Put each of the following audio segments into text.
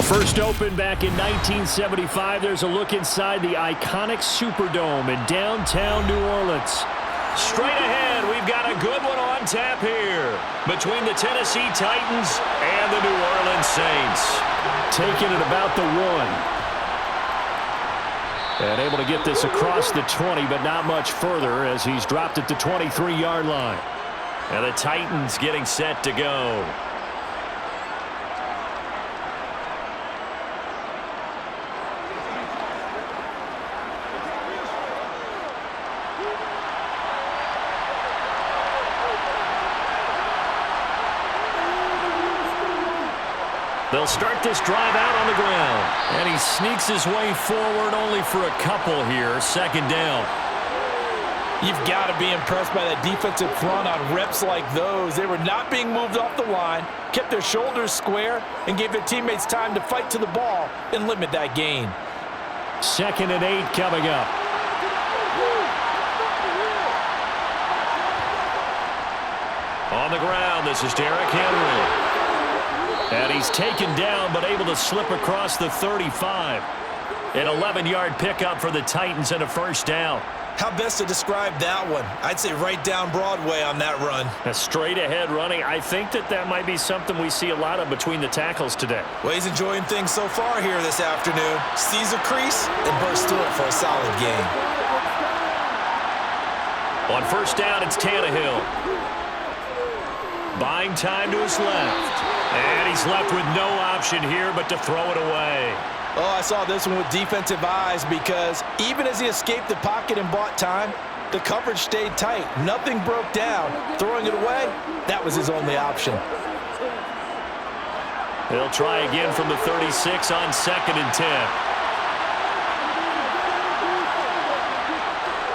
First opened back in 1975, there's a look inside the iconic Superdome in downtown New Orleans. Straight ahead, we've got a good one on tap here between the Tennessee Titans and the New Orleans Saints. Taking it about the 1. And able to get this across the 20, but not much further as he's dropped it to 23-yard line. And the Titans getting set to go. They'll start this drive out on the ground. And he sneaks his way forward only for a couple here. Second down. You've got to be impressed by that defensive front on reps like those. They were not being moved off the line, kept their shoulders square, and gave their teammates time to fight to the ball and limit that gain. 2nd and 8 coming up. On the ground, this is Derrick Henry. And he's taken down, but able to slip across the 35. An 11-yard pickup for the Titans and a first down. How best to describe that one? I'd say right down Broadway on that run. A straight-ahead running. I think that might be something we see a lot of between the tackles today. Well, he's enjoying things so far here this afternoon. Sees a crease and bursts through it for a solid gain. On first down, it's Tannehill. Buying time to his left. And he's left with no option here but to throw it away. Oh, I saw this one with defensive eyes because even as he escaped the pocket and bought time, the coverage stayed tight. Nothing broke down. Throwing it away, that was his only option. They'll try again from the 36 on 2nd and 10.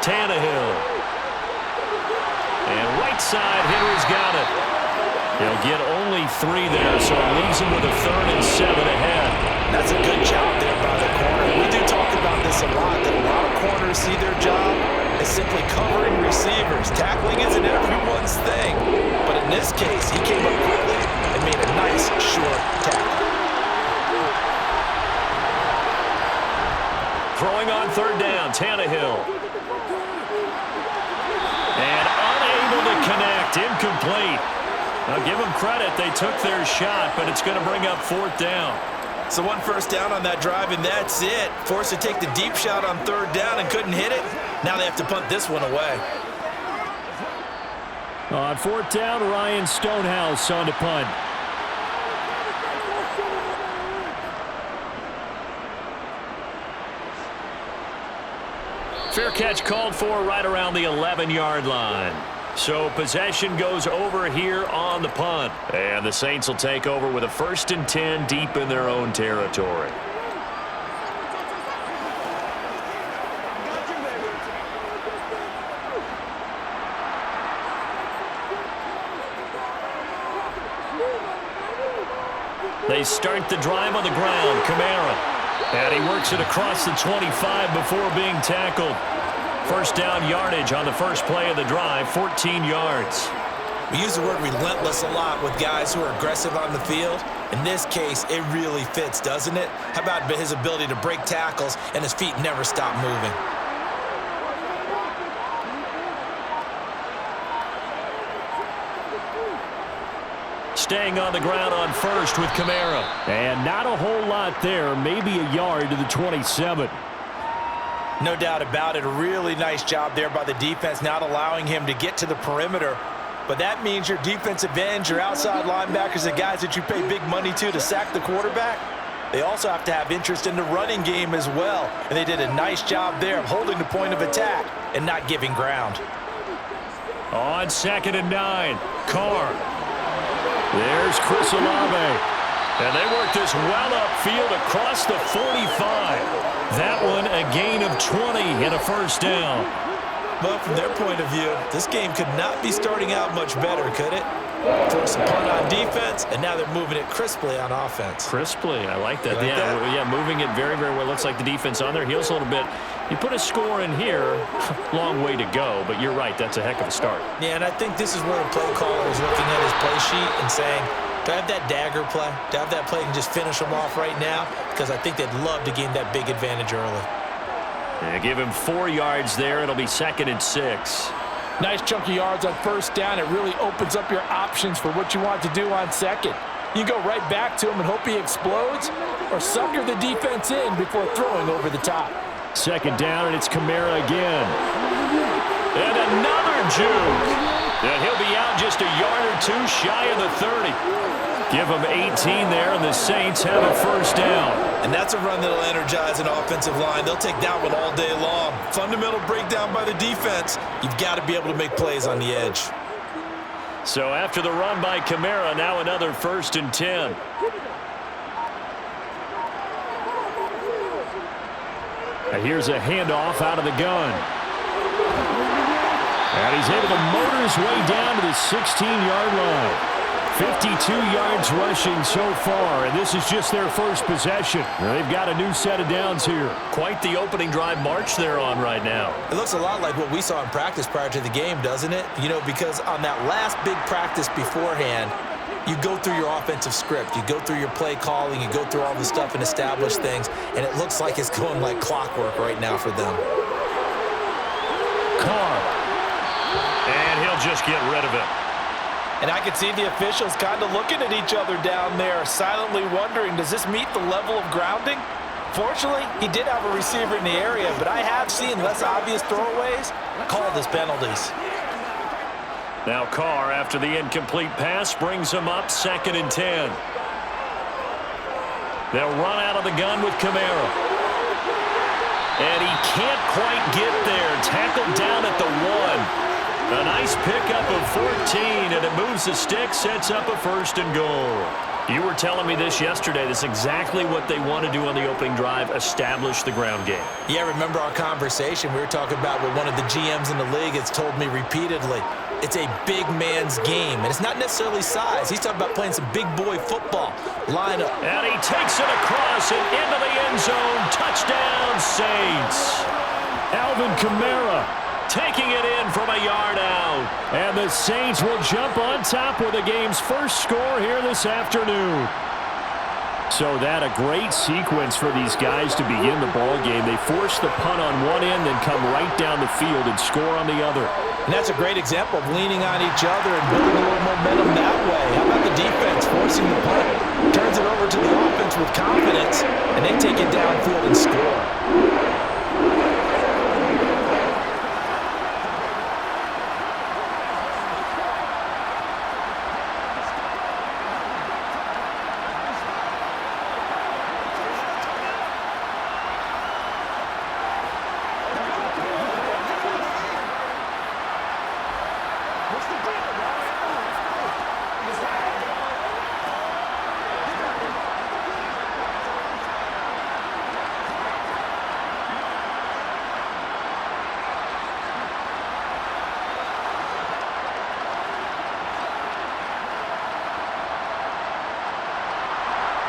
Tannehill. And right side, Henry's got it. He'll get only 3 there, so it leaves him with a 3rd and 7 ahead. That's a good job there by the corner. We do talk about this a lot, that a lot of corners see their job as simply covering receivers. Tackling isn't everyone's thing. But in this case, he came up quickly and made a nice, short tackle. Throwing on 3rd down, Tannehill. And unable to connect, incomplete. Now give them credit, they took their shot, but it's going to bring up 4th down. So 1 first down on that drive, and that's it. Forced to take the deep shot on 3rd down and couldn't hit it. Now they have to punt this one away. On 4th down, Ryan Stonehouse on to punt. Fair catch called for right around the 11-yard line. So possession goes over here on the punt. And the Saints will take over with a 1st and 10 deep in their own territory. They start the drive on the ground. Kamara. And he works it across the 25 before being tackled. First down yardage on the first play of the drive, 14 yards. We use the word relentless a lot with guys who are aggressive on the field. In this case, it really fits, doesn't it? How about his ability to break tackles and his feet never stop moving? Staying on the ground on first with Kamara. And not a whole lot there, maybe a yard to the 27. No doubt about it. A really nice job there by the defense, not allowing him to get to the perimeter. But that means your defensive ends, your outside linebackers, the guys that you pay big money to sack the quarterback, they also have to have interest in the running game as well. And they did a nice job there of holding the point of attack and not giving ground. On 2nd and 9, Carr. There's Chris Olave. And they work this well upfield across the 45. That one a gain of 20 and a first down. But from their point of view, this game could not be starting out much better, could it? Force a punt on defense, and now they're moving it crisply on offense. Crisply, I like that. You like that? Yeah, moving it very, very well. Looks like the defense on their heels a little bit. You put a score in here, long way to go, but you're right, that's a heck of a start. Yeah, and I think this is where a play caller is looking at his play sheet and saying, Do I have that dagger play? Do I have that play and just finish them off right now? Because I think they'd love to gain that big advantage early. Yeah, give him 4 yards there. It'll be 2nd and 6. Nice chunk of yards on first down. It really opens up your options for what you want to do on second. You go right back to him and hope he explodes, or sucker the defense in before throwing over the top. 2nd down, and it's Kamara again. And another juke. And he'll be out just a yard or 2 shy of the 30. Give him 18 there, and the Saints have a 1st down. And that's a run that'll energize an offensive line. They'll take that one all day long. Fundamental breakdown by the defense. You've got to be able to make plays on the edge. So after the run by Kamara, now another 1st and 10. And here's a handoff out of the gun. And he's able to motor his way down to the 16-yard line. 52 yards rushing so far, and this is just their first possession. They've got a new set of downs here. Quite the opening drive march they're on right now. It looks a lot like what we saw in practice prior to the game, doesn't it? You know, because on that last big practice beforehand, you go through your offensive script. You go through your play calling. You go through all the stuff and establish things, and it looks like it's going like clockwork right now for them. Carr. And he'll just get rid of it. And I can see the officials kind of looking at each other down there, silently wondering, does this meet the level of grounding? Fortunately, he did have a receiver in the area, but I have seen less obvious throwaways called as penalties. Now Carr, after the incomplete pass, brings him up 2nd and 10. They'll run out of the gun with Kamara. And he can't quite get there. Tackled down at the 1. A nice pickup of 14, and it moves the stick, sets up a 1st and goal. You were telling me this yesterday. This is exactly what they want to do on the opening drive, establish the ground game. Yeah, remember our conversation? We were talking about what one of the GMs in the league has told me repeatedly. It's a big man's game, and it's not necessarily size. He's talking about playing some big boy football. Line up. And he takes it across and into the end zone. Touchdown, Saints. Alvin Kamara taking it in from a yard out. And the Saints will jump on top with the game's first score here this afternoon. So that a great sequence for these guys to begin the ball game. They force the punt on one end, then come right down the field and score on the other. And that's a great example of leaning on each other and building a little momentum that way. How about the defense forcing the punt? Turns it over to the offense with confidence, and they take it downfield and score.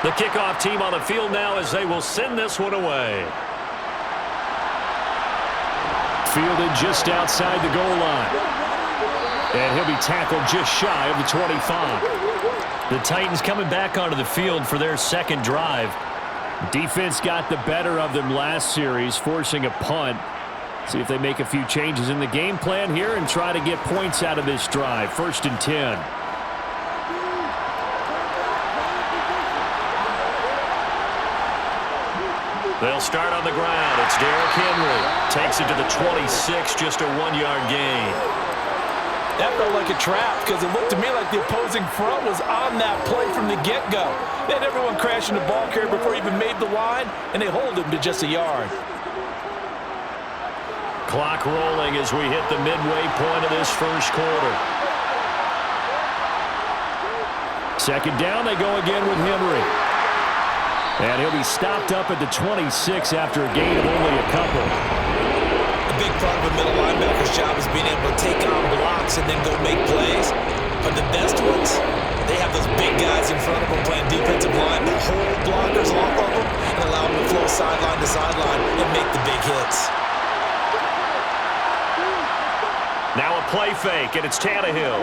The kickoff team on the field now as they will send this one away. Fielded just outside the goal line. And he'll be tackled just shy of the 25. The Titans coming back onto the field for their 2nd drive. Defense got the better of them last series, forcing a punt. See if they make a few changes in the game plan here and try to get points out of this drive. 1st and 10. They'll start on the ground. It's Derrick Henry. Takes it to the 26, just a 1-yard gain. That felt like a trap because it looked to me like the opposing front was on that play from the get-go. They had everyone crashing the ball carrier before he even made the line, and they hold him to just a yard. Clock rolling as we hit the midway point of this first quarter. 2nd down, they go again with Henry. And he'll be stopped up at the 26 after a gain of only a couple. A big part of a middle linebacker's job is being able to take on blocks and then go make plays. But the best ones, they have those big guys in front of them playing defensive line that hold blockers off of them and allow them to flow sideline to sideline and make the big hits. Now a play fake, and it's Tannehill.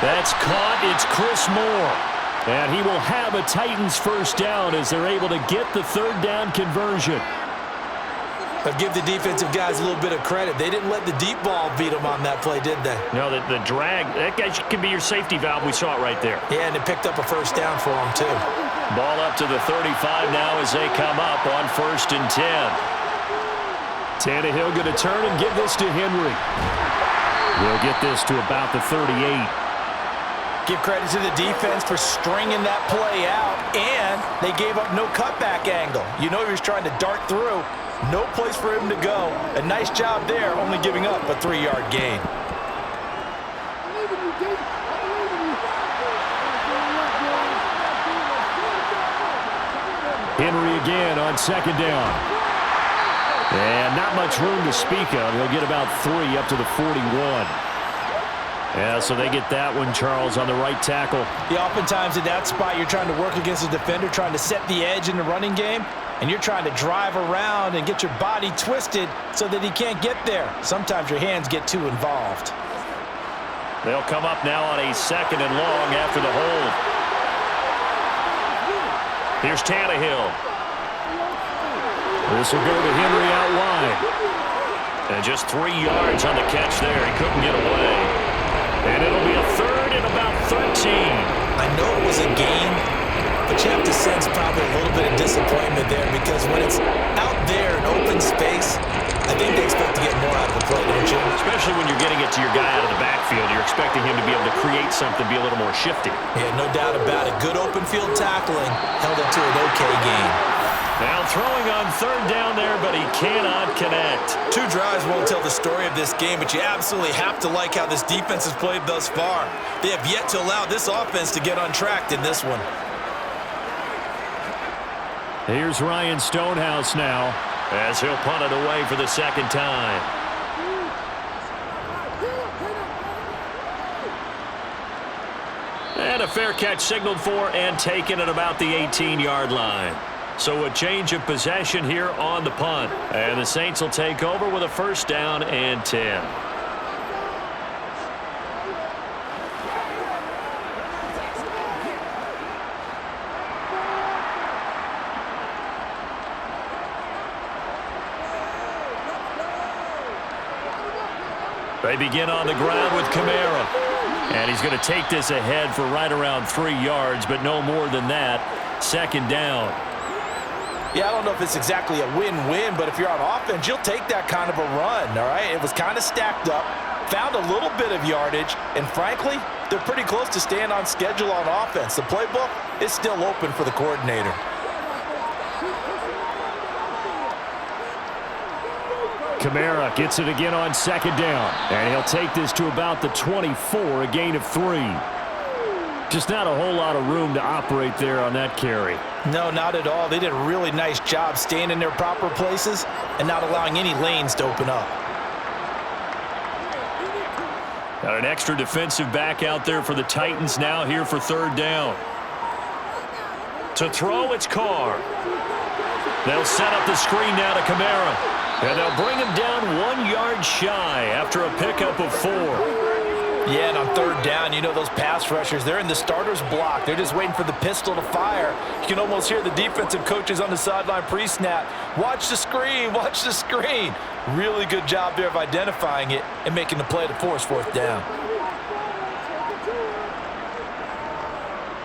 That's caught. It's Chris Moore. And he will have a Titans first down as they're able to get the third down conversion. But give the defensive guys a little bit of credit. They didn't let the deep ball beat them on that play, did they? No, the drag, that guy could be your safety valve. We saw it right there. Yeah, and it picked up a first down for them, too. Ball up to the 35 now as they come up on 1st and 10. Tannehill going to turn and give this to Henry. He'll get this to about the 38. Give credit to the defense for stringing that play out, and they gave up no cutback angle. You know he was trying to dart through. No place for him to go. A nice job there, only giving up a 3-yard gain. Henry again on 2nd down. And not much room to speak of. He'll get about 3 up to the 41. Yeah, so they get that one, Charles, on the right tackle. Yeah, oftentimes in that spot, you're trying to work against a defender, trying to set the edge in the running game, and you're trying to drive around and get your body twisted so that he can't get there. Sometimes your hands get too involved. They'll come up now on a 2nd and long after the hold. Here's Tannehill. This will go to Henry out wide. And just 3 yards on the catch there. He couldn't get away. And it'll be a 3rd and about 13. I know it was a gain, but you have to sense probably a little bit of disappointment there because when it's out there in open space, I think they expect to get more out of the play, don't you? Especially when you're getting it to your guy out of the backfield. You're expecting him to be able to create something, be a little more shifty. Yeah, no doubt about it. Good open field tackling held it to an okay game. Now throwing on 3rd down there, but he cannot connect. 2 drives won't tell the story of this game, but you absolutely have to like how this defense has played thus far. They have yet to allow this offense to get untracked in this one. Here's Ryan Stonehouse now as he'll punt it away for the 2nd time. And a fair catch signaled for and taken at about the 18-yard line. So a change of possession here on the punt. And the Saints will take over with a 1st down and 10. They begin on the ground with Kamara. And he's going to take this ahead for right around 3 yards, but no more than that. 2nd down. Yeah, I don't know if it's exactly a win-win, but if you're on offense, you'll take that kind of a run, all right? It was kind of stacked up, found a little bit of yardage, and frankly, they're pretty close to staying on schedule on offense. The playbook is still open for the coordinator. Kamara gets it again on 2nd down, and he'll take this to about the 24, a gain of 3. Just not a whole lot of room to operate there on that carry. No, not at all. They did a really nice job staying in their proper places and not allowing any lanes to open up. Got an extra defensive back out there for the Titans now here for 3rd down. To throw, it's Carr. They'll set up the screen now to Kamara. And they'll bring him down 1 yard shy after a pickup of 4. Yeah, and on 3rd down, you know those pass rushers, they're in the starter's block. They're just waiting for the pistol to fire. You can almost hear the defensive coaches on the sideline pre-snap. Watch the screen, watch the screen. Really good job there of identifying it and making the play to force 4th down.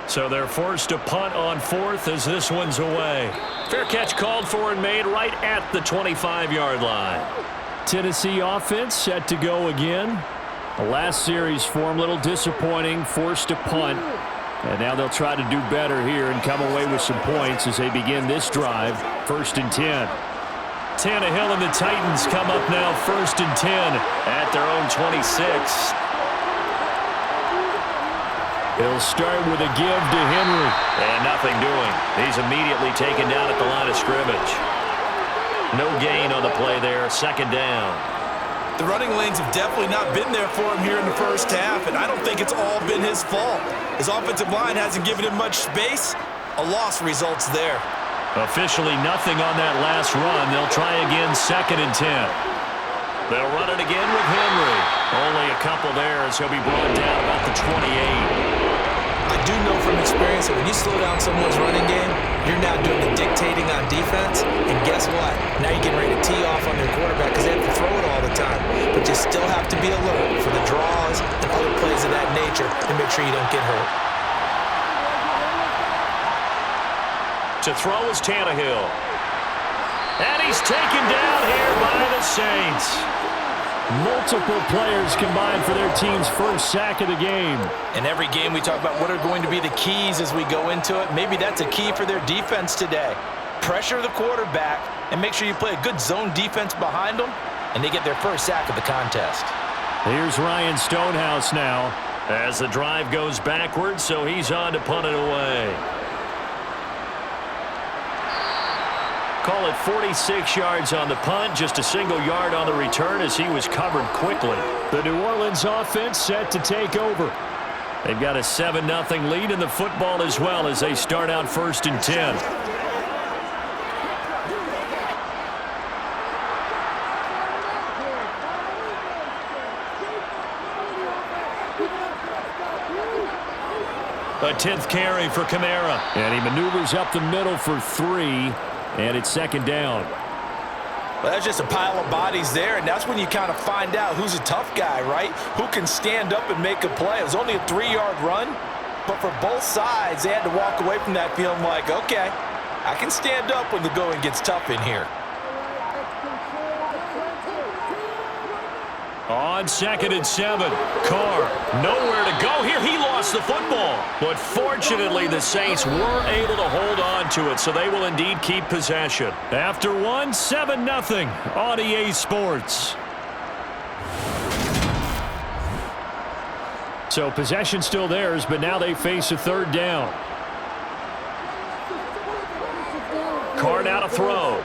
So they're forced to punt on 4th as this one's away. Fair catch called for and made right at the 25-yard line. Tennessee offense set to go again. The last series for them, a little disappointing, forced to punt. And now they'll try to do better here and come away with some points as they begin this drive. 1st and 10. Tannehill and the Titans come up now 1st and 10 at their own 26. He'll start with a give to Henry. And nothing doing. He's immediately taken down at the line of scrimmage. No gain on the play there. 2nd down. The running lanes have definitely not been there for him here in the first half, and I don't think it's all been his fault. His offensive line hasn't given him much space. A loss results there. Officially nothing on that last run. They'll try again 2nd and 10. They'll run it again with Henry. Only a couple there as he'll be brought down about the 28. I do know from experience that when you slow down someone's running game, you're now doing the dictating on defense. And guess what? Now you're getting ready to tee off on their quarterback because they have to throw it all the time. But you still have to be alert for the draws and other plays of that nature to make sure you don't get hurt. To throw is Tannehill. And he's taken down here by the Saints. Multiple players combined for their team's first sack of the game. In every game we talk about what are going to be the keys as we go into it. Maybe that's a key for their defense today. Pressure the quarterback and make sure you play a good zone defense behind them, and they get their first sack of the contest. Here's Ryan Stonehouse now as the drive goes backwards, so he's on to punt it away. Call it 46 yards on the punt, just a single yard on the return as he was covered quickly. The New Orleans offense set to take over. They've got a 7-0 lead in the football as well as they start out 1st and 10. A 10th carry for Kamara. And he maneuvers up the middle for 3. And it's 2nd down. Well, that's just a pile of bodies there, and that's when you kind of find out who's a tough guy, right? Who can stand up and make a play. It was only a 3-yard run, but for both sides, they had to walk away from that feeling like, okay, I can stand up when the going gets tough in here. On 2nd and 7, Carr nowhere to go here. He lost the football, but fortunately the Saints were able to hold on to it, so they will indeed keep possession. After one, 7-0 on EA Sports. So possession still theirs, but now they face a 3rd down. Carr now to throw.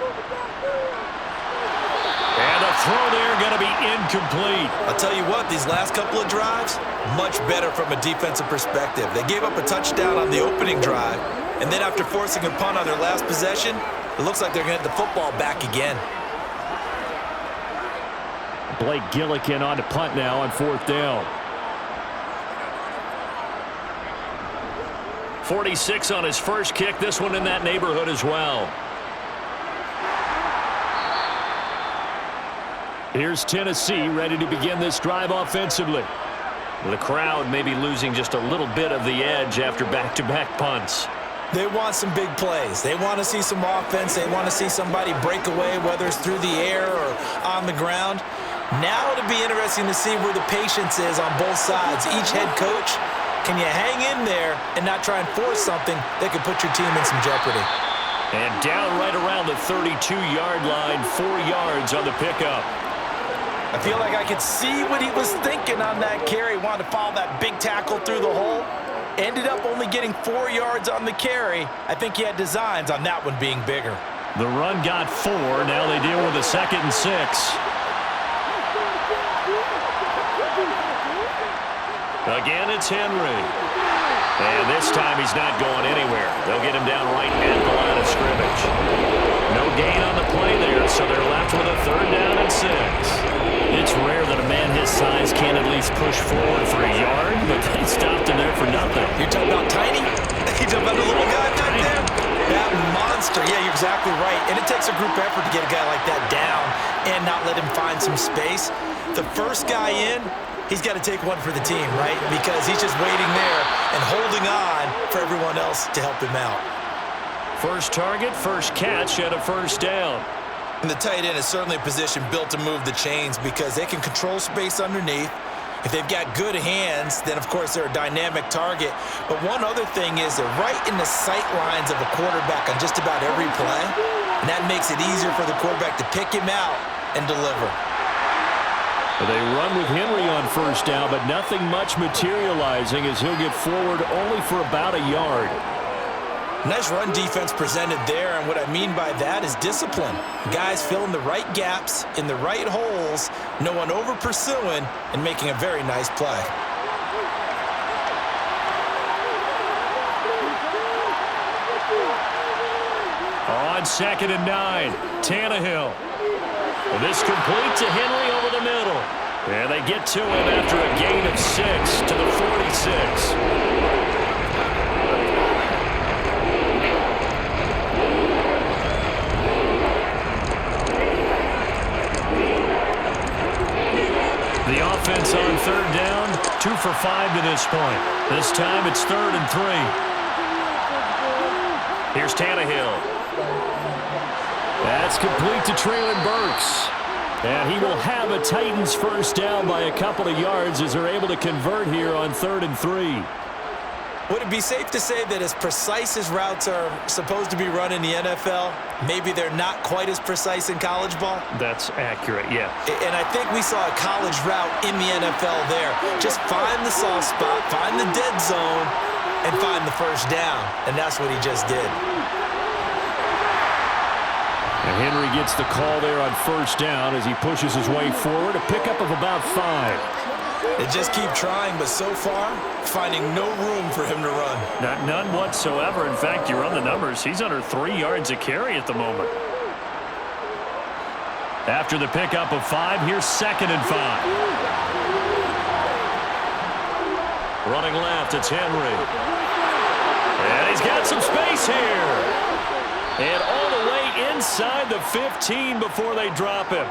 And the throw there going to be incomplete. I'll tell you what, these last couple of drives, much better from a defensive perspective. They gave up a touchdown on the opening drive, and then after forcing a punt on their last possession, it looks like they're going to get the football back again. Blake Gillikin on to punt now on 4th down. 46 on his first kick. This one in that neighborhood as well. Here's Tennessee ready to begin this drive offensively. The crowd may be losing just a little bit of the edge after back-to-back punts. They want some big plays. They want to see some offense. They want to see somebody break away, whether it's through the air or on the ground. Now it'll be interesting to see where the patience is on both sides. Each head coach, can you hang in there and not try and force something that could put your team in some jeopardy? And down right around the 32-yard line, 4 yards on the pickup. I feel like I could see what he was thinking on that carry. Wanted to follow that big tackle through the hole. Ended up only getting 4 yards on the carry. I think he had designs on that one being bigger. The run got 4. Now they deal with a 2nd and 6. Again, it's Henry. And this time he's not going anywhere. They'll get him down right at the line of scrimmage. No gain on the play there, so they're left with a 3rd down and 6. It's rare that a man his size can't at least push forward for a yard, but they stopped him there for nothing. You're talking about tiny? You're talking about the little guy back there? That monster. Yeah, you're exactly right. And it takes a group effort to get a guy like that down and not let him find some space. The first guy in, he's got to take one for the team, right? Because he's just waiting there and holding on for everyone else to help him out. First target, first catch, and a 1st down. And the tight end is certainly a position built to move the chains because they can control space underneath. If they've got good hands, then of course they're a dynamic target. But one other thing is they're right in the sight lines of a quarterback on just about every play. And that makes it easier for the quarterback to pick him out and deliver. They run with Henry on 1st down, but nothing much materializing as he'll get forward only for about a yard. Nice run defense presented there, and what I mean by that is discipline. Guys filling the right gaps in the right holes, no one over pursuing, and making a very nice play. On 2nd and 9, Tannehill. This complete to Henry over the And they get to him after a gain of 6 to the 46. The offense on third down, 2 for 5 to this point. This time it's 3rd and 3. Here's Tannehill. That's complete to Traylon Burks. And he will have a Titans first down by a couple of yards as they're able to convert here on 3rd and 3. Would it be safe to say that as precise as routes are supposed to be run in the NFL, maybe they're not quite as precise in college ball? That's accurate, yeah. And I think we saw a college route in the NFL there. Just find the soft spot, find the dead zone, and find the first down. And that's what he just did. And Henry gets the call there on first down as he pushes his way forward. A pickup of about 5. They just keep trying, but so far, finding no room for him to run. None whatsoever. In fact, you run the numbers. He's under 3 yards a carry at the moment. After the pickup of 5, here's 2nd and 5. Running left, it's Henry. And he's got some space here. And all the way inside the 15 before they drop him.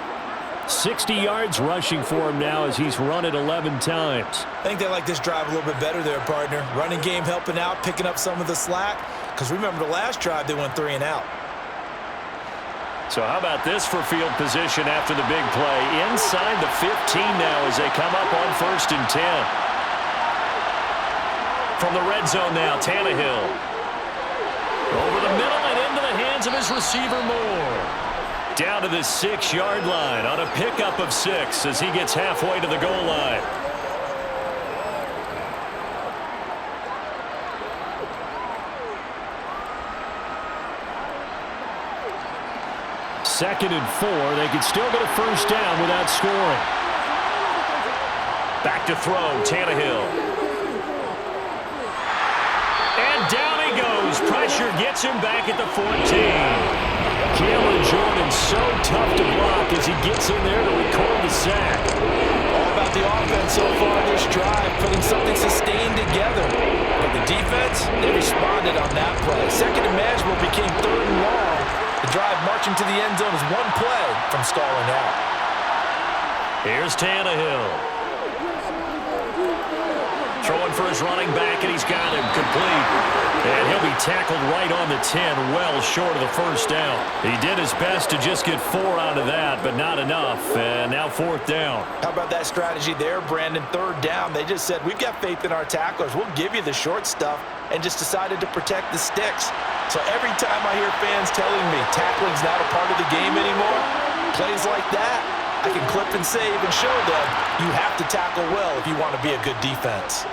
60 yards rushing for him now as he's run it 11 times. I think they like this drive a little bit better there, partner. Running game helping out, picking up some of the slack. Because remember the last drive, they went 3 and out. So how about this for field position after the big play? Inside the 15 now as they come up on 1st and 10. From the red zone now, Tannehill. Over the middle and into the hands of his receiver Moore. Down to the 6-yard line on a pickup of 6 as he gets halfway to the goal line. Second and 4. They can still get a first down without scoring. Back to throw, Tannehill. And down he goes. Pressure gets him back at the 14. Cameron Jordan so tough to block as he gets in there to record the sack. All about the offense so far this drive, putting something sustained together. But the defense, they responded on that play. Second and manageable became 3rd and long. The drive marching to the end zone is 1 play from stalling out. Here's Tannehill. Throwing for his running back, and he's got him complete. And he'll be tackled right on the 10, well short of the first down. He did his best to just get 4 out of that, but not enough. And now 4th down. How about that strategy there, Brandon? 3rd down. They just said, we've got faith in our tacklers. We'll give you the short stuff, and just decided to protect the sticks. So every time I hear fans telling me tackling's not a part of the game anymore, plays like that, I can clip and save and show them you have to tackle well if you want to be a good defense.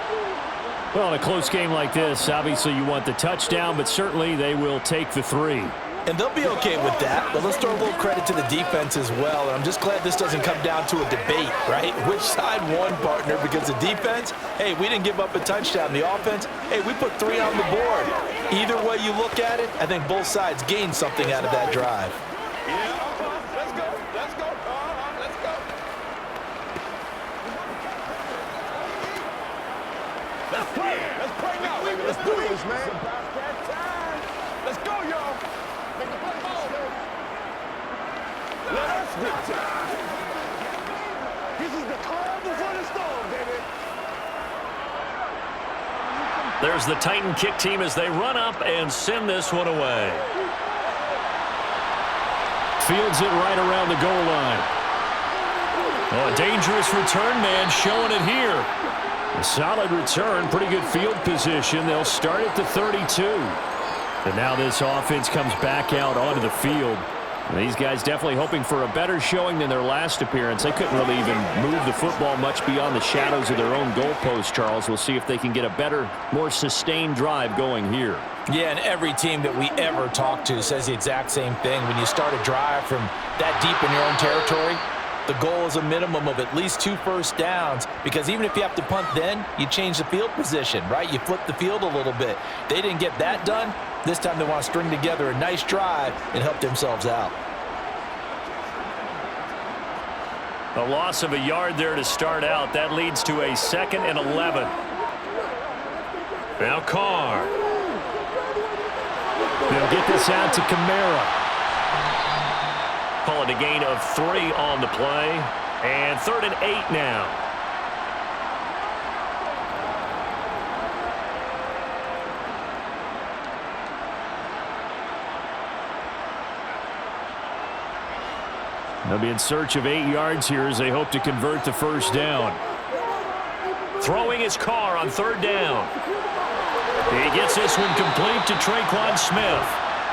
Well, in a close game like this, obviously you want the touchdown, but certainly they will take the 3. And they'll be okay with that, but let's throw a little credit to the defense as well. And I'm just glad this doesn't come down to a debate, right? Which side won, partner? Because the defense, hey, we didn't give up a touchdown. The offense, hey, we put 3 on the board. Either way you look at it, I think both sides gained something out of that drive. Let's do this, man. Let's go, y'all. Make the play ball. Let's get time. This is the calm before the storm, baby. There's the Titan kick team as they run up and send this one away. Fields it right around the goal line. Oh, a dangerous return man showing it here. A solid return, pretty good field position. They'll start at the 32. And now this offense comes back out onto the field. And these guys definitely hoping for a better showing than their last appearance. They couldn't really even move the football much beyond the shadows of their own goalpost, Charles. We'll see if they can get a better, more sustained drive going here. Yeah, and every team that we ever talk to says the exact same thing. When you start a drive from that deep in your own territory, the goal is a minimum of at least 2 first downs, because even if you have to punt then, you change the field position, right? You flip the field a little bit. They didn't get that done. This time they want to string together a nice drive and help themselves out. A loss of a yard there to start out. That leads to a 2nd and 11. Now Carr. They'll get this out to Kamara. Call it a gain of 3 on the play. And 3rd and 8 now. They'll be in search of 8 yards here as they hope to convert the first down. Throwing his Carr on 3rd down. He gets this one complete to Traquan Smith.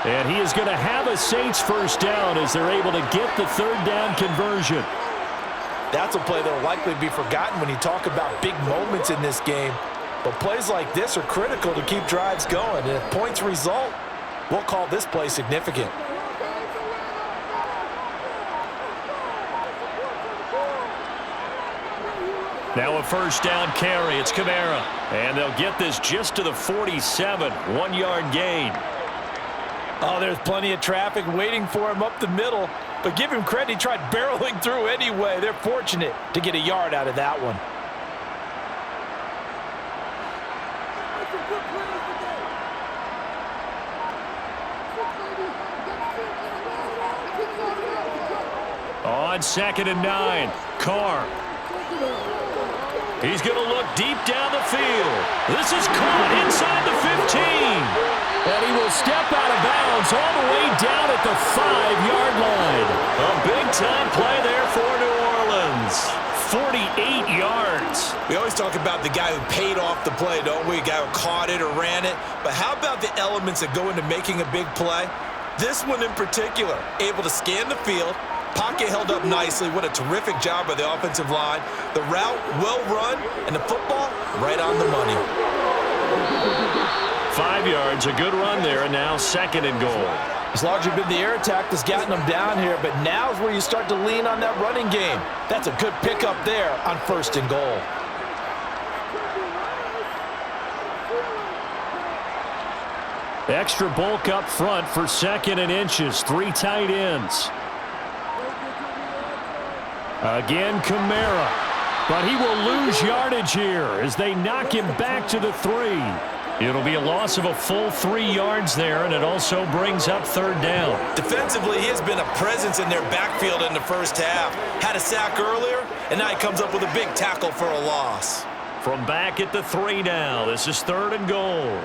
And he is going to have a Saints first down as they're able to get the 3rd down conversion. That's a play that will likely be forgotten when you talk about big moments in this game. But plays like this are critical to keep drives going. And if points result, we'll call this play significant. Now a first down carry. It's Kamara. And they'll get this just to the 47. 1-yard gain. Oh, there's plenty of traffic waiting for him up the middle. But give him credit, he tried barreling through anyway. They're fortunate to get a yard out of that one. On 2nd and 9. Carr. He's going to look deep down the field. This is caught inside the 15. And he will step out of bounds all the way down at the 5-yard line. A big-time play there for New Orleans. 48 yards. We always talk about the guy who paid off the play, don't we? A guy who caught it or ran it. But how about the elements that go into making a big play? This one in particular, able to scan the field, pocket held up nicely. What a terrific job by the offensive line. The route, well run, and the football, right on the money. 5 yards, a good run there, and now 2nd and goal. It's largely been the air attack that's gotten them down here, but now is where you start to lean on that running game. That's a good pickup there on 1st and goal. Extra bulk up front for 2nd and inches. 3 tight ends. Again, Kamara. But he will lose yardage here as they knock him back to the 3. It'll be a loss of a full 3 yards there, and it also brings up 3rd down. Defensively, he has been a presence in their backfield in the first half. Had a sack earlier, and now he comes up with a big tackle for a loss. From back at the 3 now, this is 3rd and goal.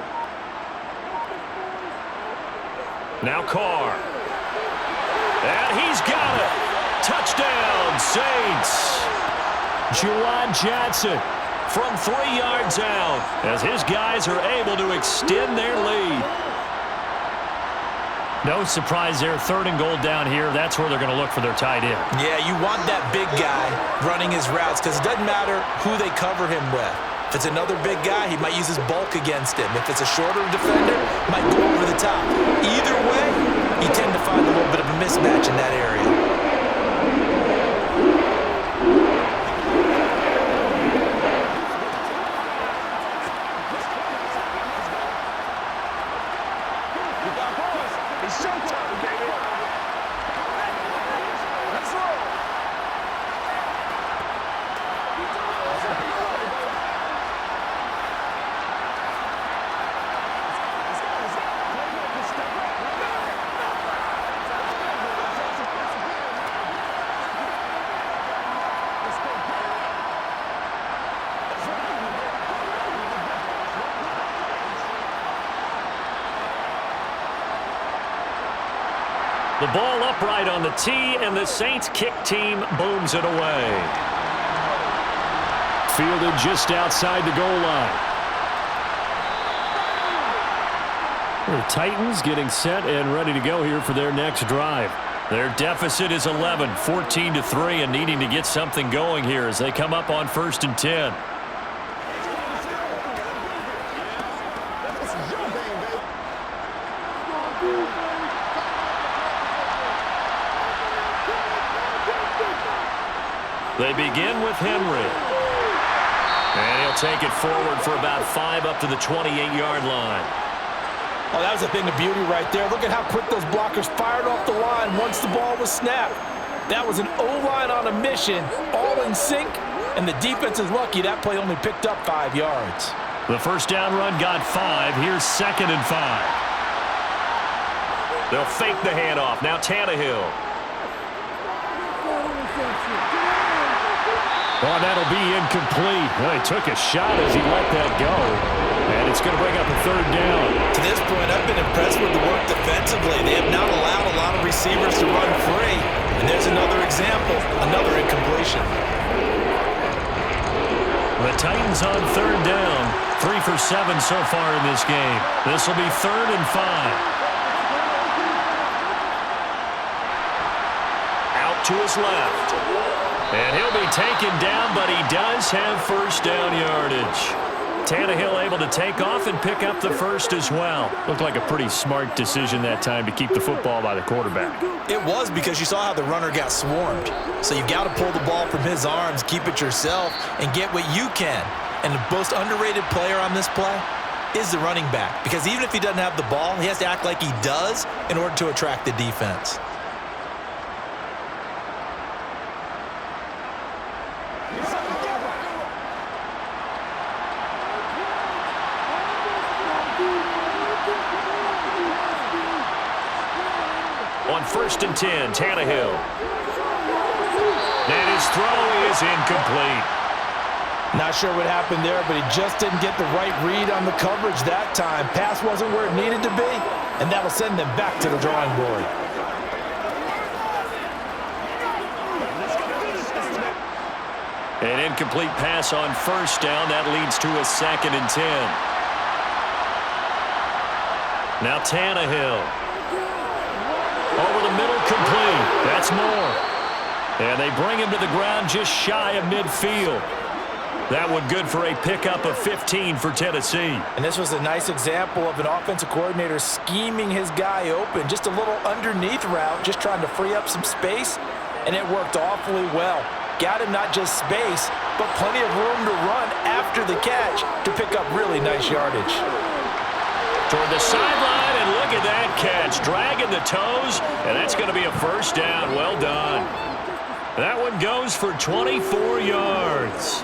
Now Carr. And he's got it. Touchdown, Saints. Juwan Johnson from 3 yards out as his guys are able to extend their lead. No surprise there, 3rd and goal down here. That's where they're going to look for their tight end. Yeah, you want that big guy running his routes because it doesn't matter who they cover him with. If it's another big guy, he might use his bulk against him. If it's a shorter defender, he might go over the top. Either way, you tend to find a little bit of a mismatch in that area. The ball upright on the tee, and the Saints kick team booms it away. Fielded just outside the goal line. The Titans getting set and ready to go here for their next drive. Their deficit is 11, 14-3, and needing to get something going here as they come up on 1st and 10. They begin with Henry. And he'll take it forward for about 5 up to the 28-yard line. Oh, that was a thing of beauty right there. Look at how quick those blockers fired off the line once the ball was snapped. That was an O-line on a mission, all in sync, and the defense is lucky that play only picked up 5 yards. The first down run got 5. Here's 2nd and 5. They'll fake the handoff. Now Tannehill. Oh, that'll be incomplete. Well, he took a shot as he let that go. And it's going to bring up a 3rd down. To this point, I've been impressed with the work defensively. They have not allowed a lot of receivers to run free. And there's another example, another incompletion. The Titans on 3rd down. 3 for 7 so far in this game. This will be 3rd and 5. Out to his left. And he'll be taken down, but he does have first down yardage. Tannehill able to take off and pick up the first as well. Looked like a pretty smart decision that time to keep the football by the quarterback. It was, because you saw how the runner got swarmed. So you've got to pull the ball from his arms, keep it yourself, and get what you can. And the most underrated player on this play is the running back. Because even if he doesn't have the ball, he has to act like he does in order to attract the defense. On 1st and 10, Tannehill. And his throw is incomplete. Not sure what happened there, but he just didn't get the right read on the coverage that time. Pass wasn't where it needed to be, and that'll send them back to the drawing board. An incomplete pass on 1st down. That leads to a 2nd and 10. Now Tannehill. Over the middle, complete. That's more. And they bring him to the ground just shy of midfield. That one good for a pickup of 15 for Tennessee. And this was a nice example of an offensive coordinator scheming his guy open. Just a little underneath route, just trying to free up some space, and it worked awfully well. Got him not just space, but plenty of room to run after the catch to pick up really nice yardage. Toward the sideline, and look at that catch. Dragging the toes, and that's going to be a first down. Well done. That one goes for 24 yards.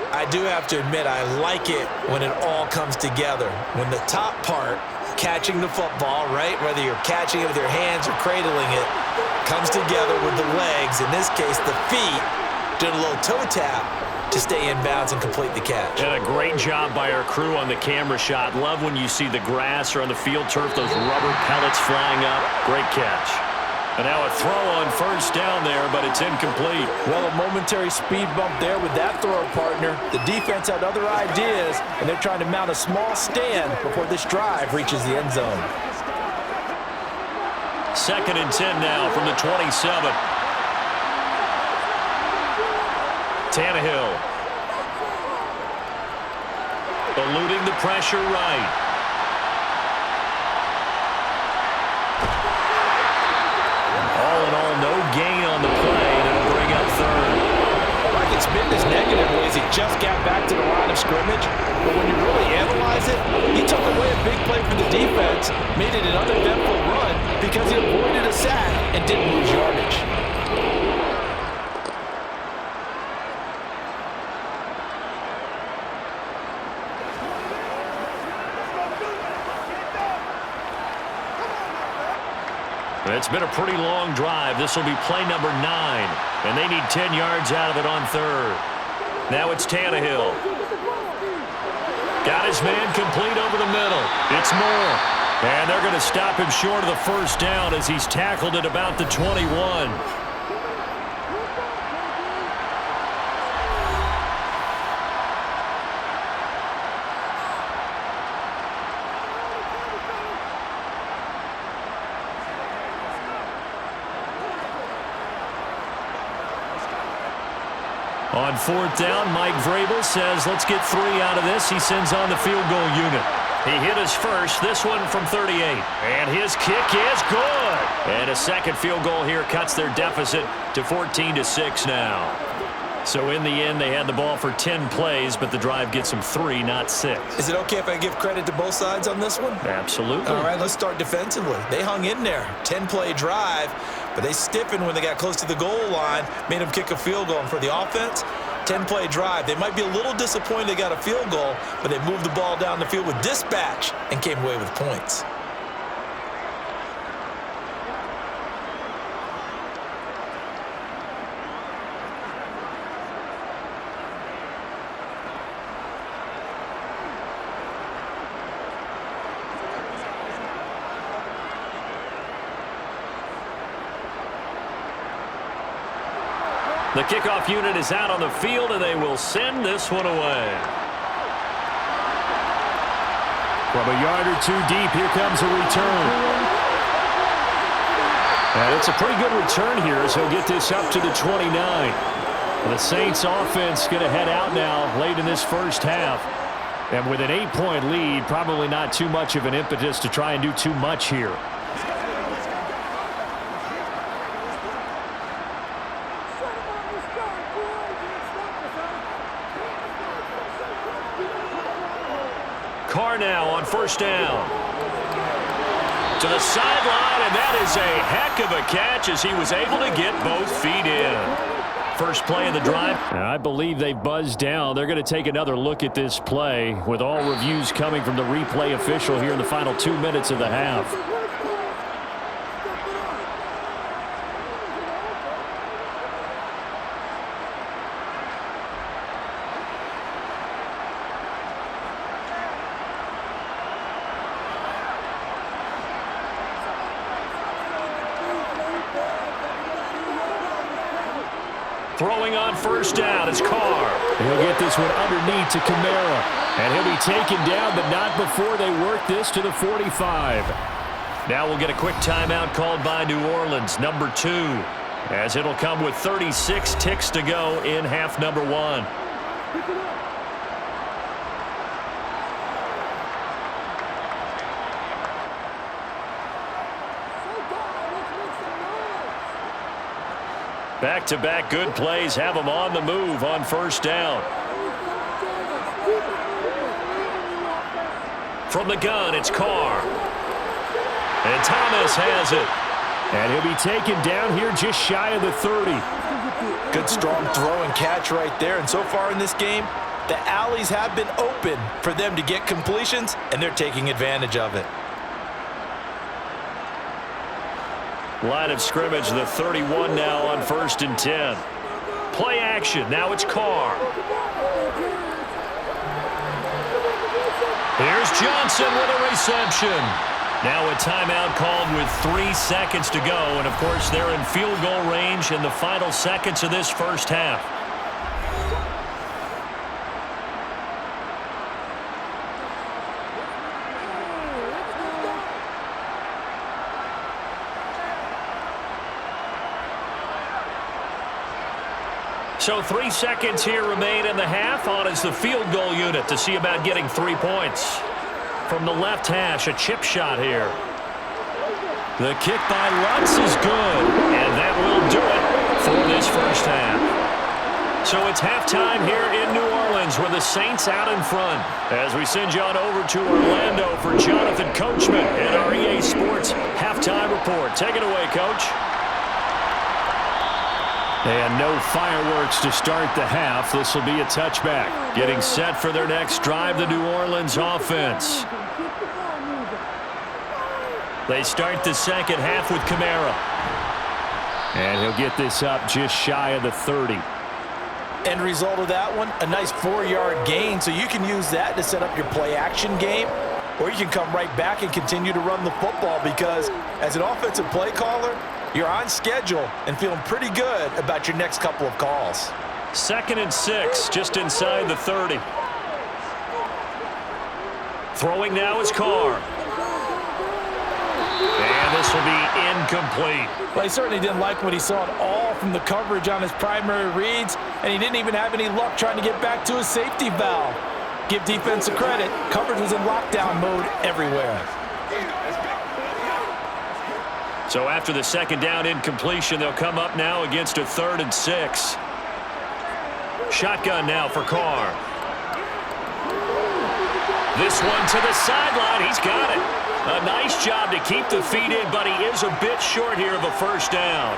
I do have to admit, I like it when it all comes together. When the top part, catching the football, right, whether you're catching it with your hands or cradling it, comes together with the legs, in this case the feet, did a little toe tap to stay in bounds and complete the catch. And a great job by our crew on the camera shot. Love when you see the grass or on the field turf, those rubber pellets flying up. Great catch. And now a throw on 1st down there, but it's incomplete. Well, a momentary speed bump there with that throw, partner. The defense had other ideas, and they're trying to mount a small stand before this drive reaches the end zone. 2nd and 10 now from the 27. Tannehill. Eluding the pressure right. All in all, no gain on the play, and it'll bring up 3rd. I can spin this negatively as he just got back to the line of scrimmage, but when you really analyze it, he took away a big play for the defense, made it an uneventful run because he avoided a sack and didn't lose yardage. It's been a pretty long drive. This will be play number 9, and they need 10 yards out of it on 3rd. Now it's Tannehill. Got his man complete over the middle. It's Moore. And they're going to stop him short of the first down as he's tackled at about the 21. On 4th down, Mike Vrabel says, let's get 3 out of this. He sends on the field goal unit. He hit his first, this one from 38. And his kick is good. And a second field goal here cuts their deficit to 14-6 now. So in the end, they had the ball for 10 plays, but the drive gets them 3, not 6. Is it okay if I give credit to both sides on this one? Absolutely. All right, let's start defensively. They hung in there. 10-play drive, but they stiffened when they got close to the goal line, made them kick a field goal. And for the offense, 10-play drive. They might be a little disappointed they got a field goal, but they moved the ball down the field with dispatch and came away with points. The kickoff unit is out on the field, and they will send this one away. From a yard or two deep, here comes a return. And it's a pretty good return here as he'll get this up to the 29. The Saints offense going to head out now late in this first half. And with an 8-point lead, probably not too much of an impetus to try and do too much here. Carr now on first down. To the sideline, and that is a heck of a catch as he was able to get both feet in. First play of the drive. And I believe they buzzed down. They're going to take another look at this play with all reviews coming from the replay official here in the final 2 minutes of the half. Throwing on first down is Carr. He'll get this one underneath to Kamara. And he'll be taken down, but not before they work this to the 45. Now we'll get a quick timeout called by New Orleans, number 2, as it'll come with 36 ticks to go in half number 1. Back-to-back good plays have them on the move on first down. From the gun, it's Carr. And Thomas has it. And he'll be taken down here just shy of the 30. Good strong throw and catch right there. And so far in this game, the alleys have been open for them to get completions, and they're taking advantage of it. Line of scrimmage, the 31 now on 1st and 10. Play action. Now it's Carr. Here's Johnson with a reception. Now a timeout called with 3 seconds to go. And, of course, they're in field goal range in the final seconds of this first half. So 3 seconds here remain in the half. On is the field goal unit to see about getting 3 points. From the left hash, a chip shot here. The kick by Lutz is good, and that will do it for this first half. So it's halftime here in New Orleans with the Saints out in front. As we send you on over to Orlando for Jonathan Coachman and our EA Sports halftime report. Take it away, Coach. And no fireworks to start the half. This will be a touchback. Getting set for their next drive, the New Orleans offense. They start the second half with Kamara. And he'll get this up just shy of the 30. End result of that one, a nice 4-yard gain, so you can use that to set up your play-action game, or you can come right back and continue to run the football because as an offensive play caller, you're on schedule and feeling pretty good about your next couple of calls. 2nd and 6, just inside the 30. Throwing now is Carr. And this will be incomplete. Well, he certainly didn't like what he saw at all from the coverage on his primary reads, and he didn't even have any luck trying to get back to his safety valve. Give defense a credit. Coverage was in lockdown mode everywhere. So after the second down incompletion, they'll come up now against a 3rd and 6. Shotgun now for Carr. This one to the sideline. He's got it. A nice job to keep the feet in, but he is a bit short here of a first down.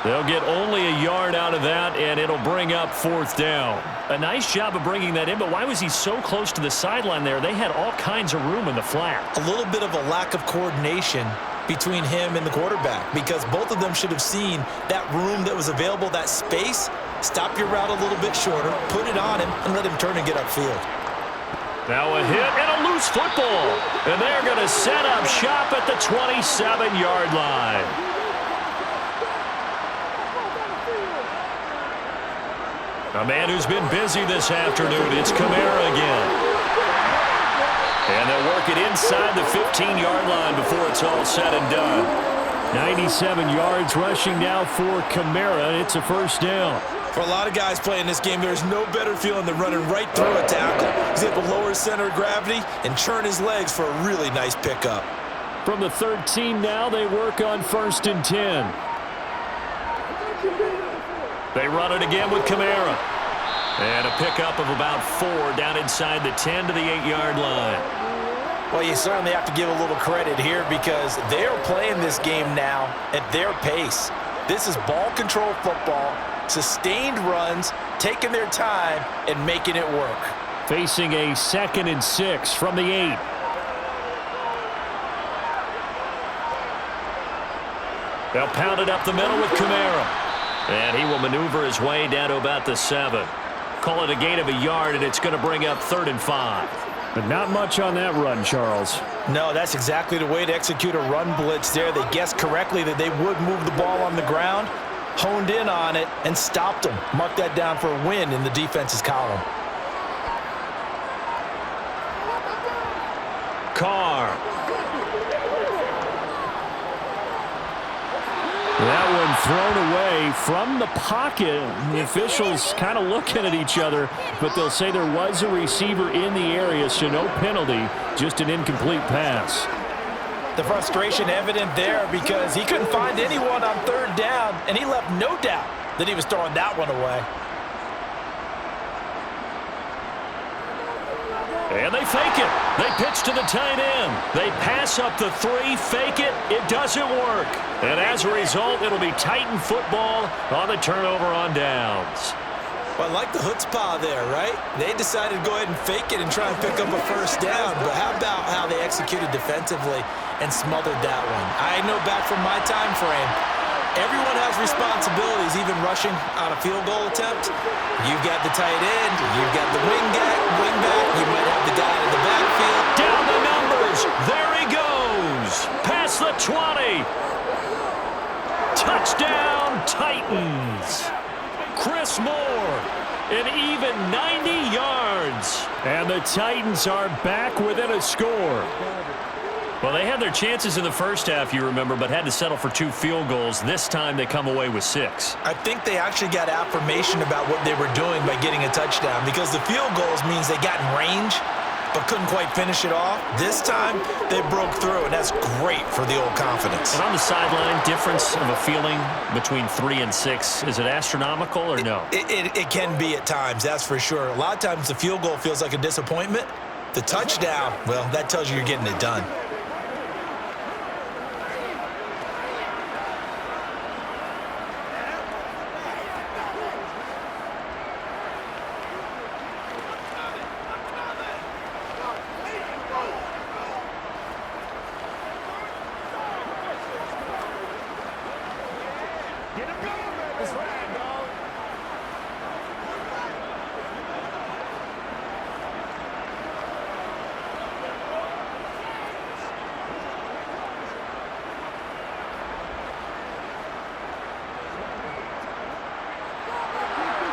They'll get only a yard out of that, and it'll bring up fourth down. A nice job of bringing that in, but why was he so close to the sideline there? They had all kinds of room in the flat. A little bit of a lack of coordination between him and the quarterback, because both of them should have seen that room that was available, that space. Stop your route a little bit shorter, put it on him, and let him turn and get upfield. Now a hit and a loose football. And they're going to set up shop at the 27-yard line. A man who's been busy this afternoon, it's Kamara again. And they'll work it inside the 15-yard line before it's all said and done. 97 yards rushing now for Kamara. It's a first down. For a lot of guys playing this game, there's no better feeling than running right through a tackle. He's able to lower his center of gravity and churn his legs for a really nice pickup. From the 13 now, they work on 1st and 10. They run it again with Kamara. And a pickup of about 4 down inside the 10 to the 8-yard line. Well, you certainly have to give a little credit here because they're playing this game now at their pace. This is ball control football, sustained runs, taking their time and making it work. Facing a 2nd and 6 from the 8. They'll pound it up the middle with Kamara. And he will maneuver his way down to about the 7. Call it a gain of a yard, and it's going to bring up 3rd and 5. But not much on that run, Charles. No, that's exactly the way to execute a run blitz there. They guessed correctly that they would move the ball on the ground, honed in on it, and stopped them. Mark that down for a win in the defense's column. Carr. That one thrown away from the pocket. The officials kind of looking at each other, but they'll say there was a receiver in the area, so no penalty, just an incomplete pass. The frustration evident there because he couldn't find anyone on 3rd down, and he left no doubt that he was throwing that one away. And they fake it. They pitch to the tight end. They pass up the 3, fake it. It doesn't work. And as a result, it'll be Titan football on the turnover on downs. Well, I like the chutzpah there, right? They decided to go ahead and fake it and try and pick up a 1st down. But how about how they executed defensively and smothered that one? I know back from my time frame, everyone has responsibilities, even rushing on a field goal attempt. You've got the tight end, you've got the wing back, you might have the guy in the backfield. Down the numbers. There he goes. Past the 20. Touchdown, Titans. Chris Moore, an even 90 yards. And the Titans are back within a score. Well, they had their chances in the first half, you remember, but had to settle for 2 field goals. This time they come away with 6. I think they actually got affirmation about what they were doing by getting a touchdown because the field goals means they got in range but couldn't quite finish it off. This time they broke through, and that's great for the old confidence. And on the sideline, difference of a feeling between 3 and 6, is it astronomical or no? It can be at times, that's for sure. A lot of times the field goal feels like a disappointment. The touchdown, well, that tells you you're getting it done.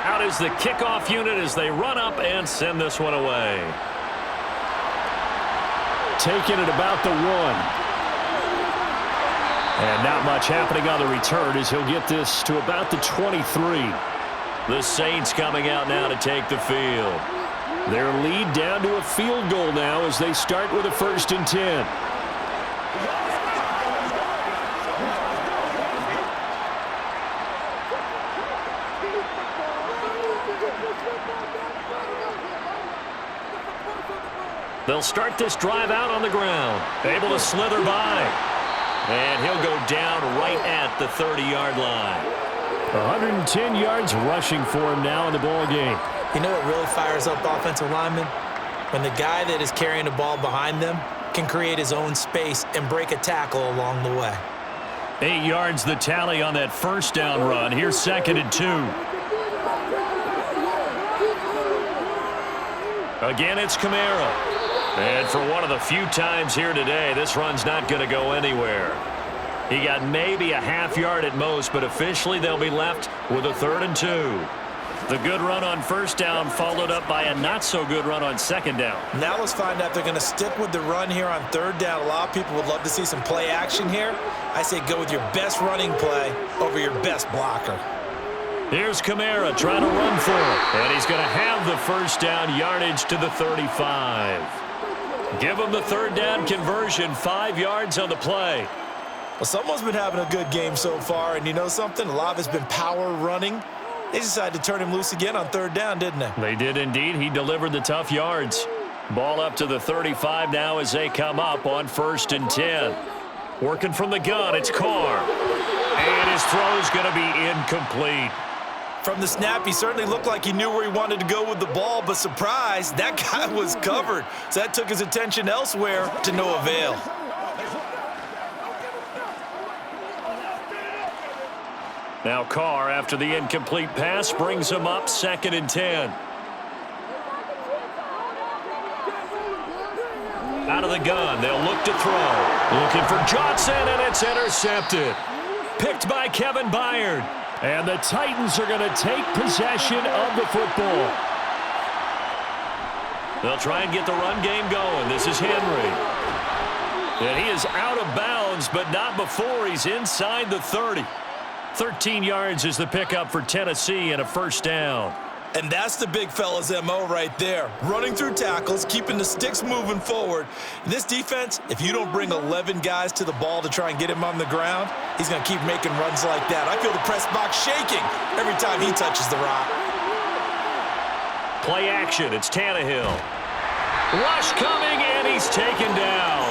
Out is the kickoff unit as they run up and send this one away. Taking it about the 1. And not much happening on the return as he'll get this to about the 23. The Saints coming out now to take the field. Their lead down to a field goal now as they start with a 1st and 10. They'll start this drive out on the ground. Able to slither by. And he'll go down right at the 30-yard line. 110 yards rushing for him now in the ball game. You know what really fires up offensive linemen? When the guy that is carrying the ball behind them can create his own space and break a tackle along the way. 8 yards the tally on that first down run. Here's 2nd and 2. Again, it's Kamara. And for one of the few times here today, this run's not going to go anywhere. He got maybe a half yard at most, but officially they'll be left with a 3rd and 2. The good run on first down followed up by a not-so-good run on 2nd down. Now let's find out if they're going to stick with the run here on 3rd down. A lot of people would love to see some play action here. I say go with your best running play over your best blocker. Here's Kamara trying to run for it. And he's going to have the first down yardage to the 35. Give him the 3rd down conversion, 5 yards on the play. Well, someone's been having a good game so far, and you know something? A lot of it's been power running. They decided to turn him loose again on 3rd down, didn't they? They did indeed. He delivered the tough yards. Ball up to the 35 now as they come up on 1st and 10. Working from the gun, it's Carr. And his throw's going to be incomplete. From the snap, he certainly looked like he knew where he wanted to go with the ball, but surprise, that guy was covered. So that took his attention elsewhere to no avail. Now Carr, after the incomplete pass, brings him up 2nd and 10. Out of the gun, they'll look to throw. Looking for Johnson, and it's intercepted. Picked by Kevin Byard. And the Titans are going to take possession of the football. They'll try and get the run game going. This is Henry. And he is out of bounds, but not before he's inside the 30. 13 yards is the pickup for Tennessee and a 1st down. And that's the big fella's MO right there. Running through tackles, keeping the sticks moving forward. In this defense, if you don't bring 11 guys to the ball to try and get him on the ground, he's going to keep making runs like that. I feel the press box shaking every time he touches the rock. Play action, it's Tannehill. Rush coming, and he's taken down.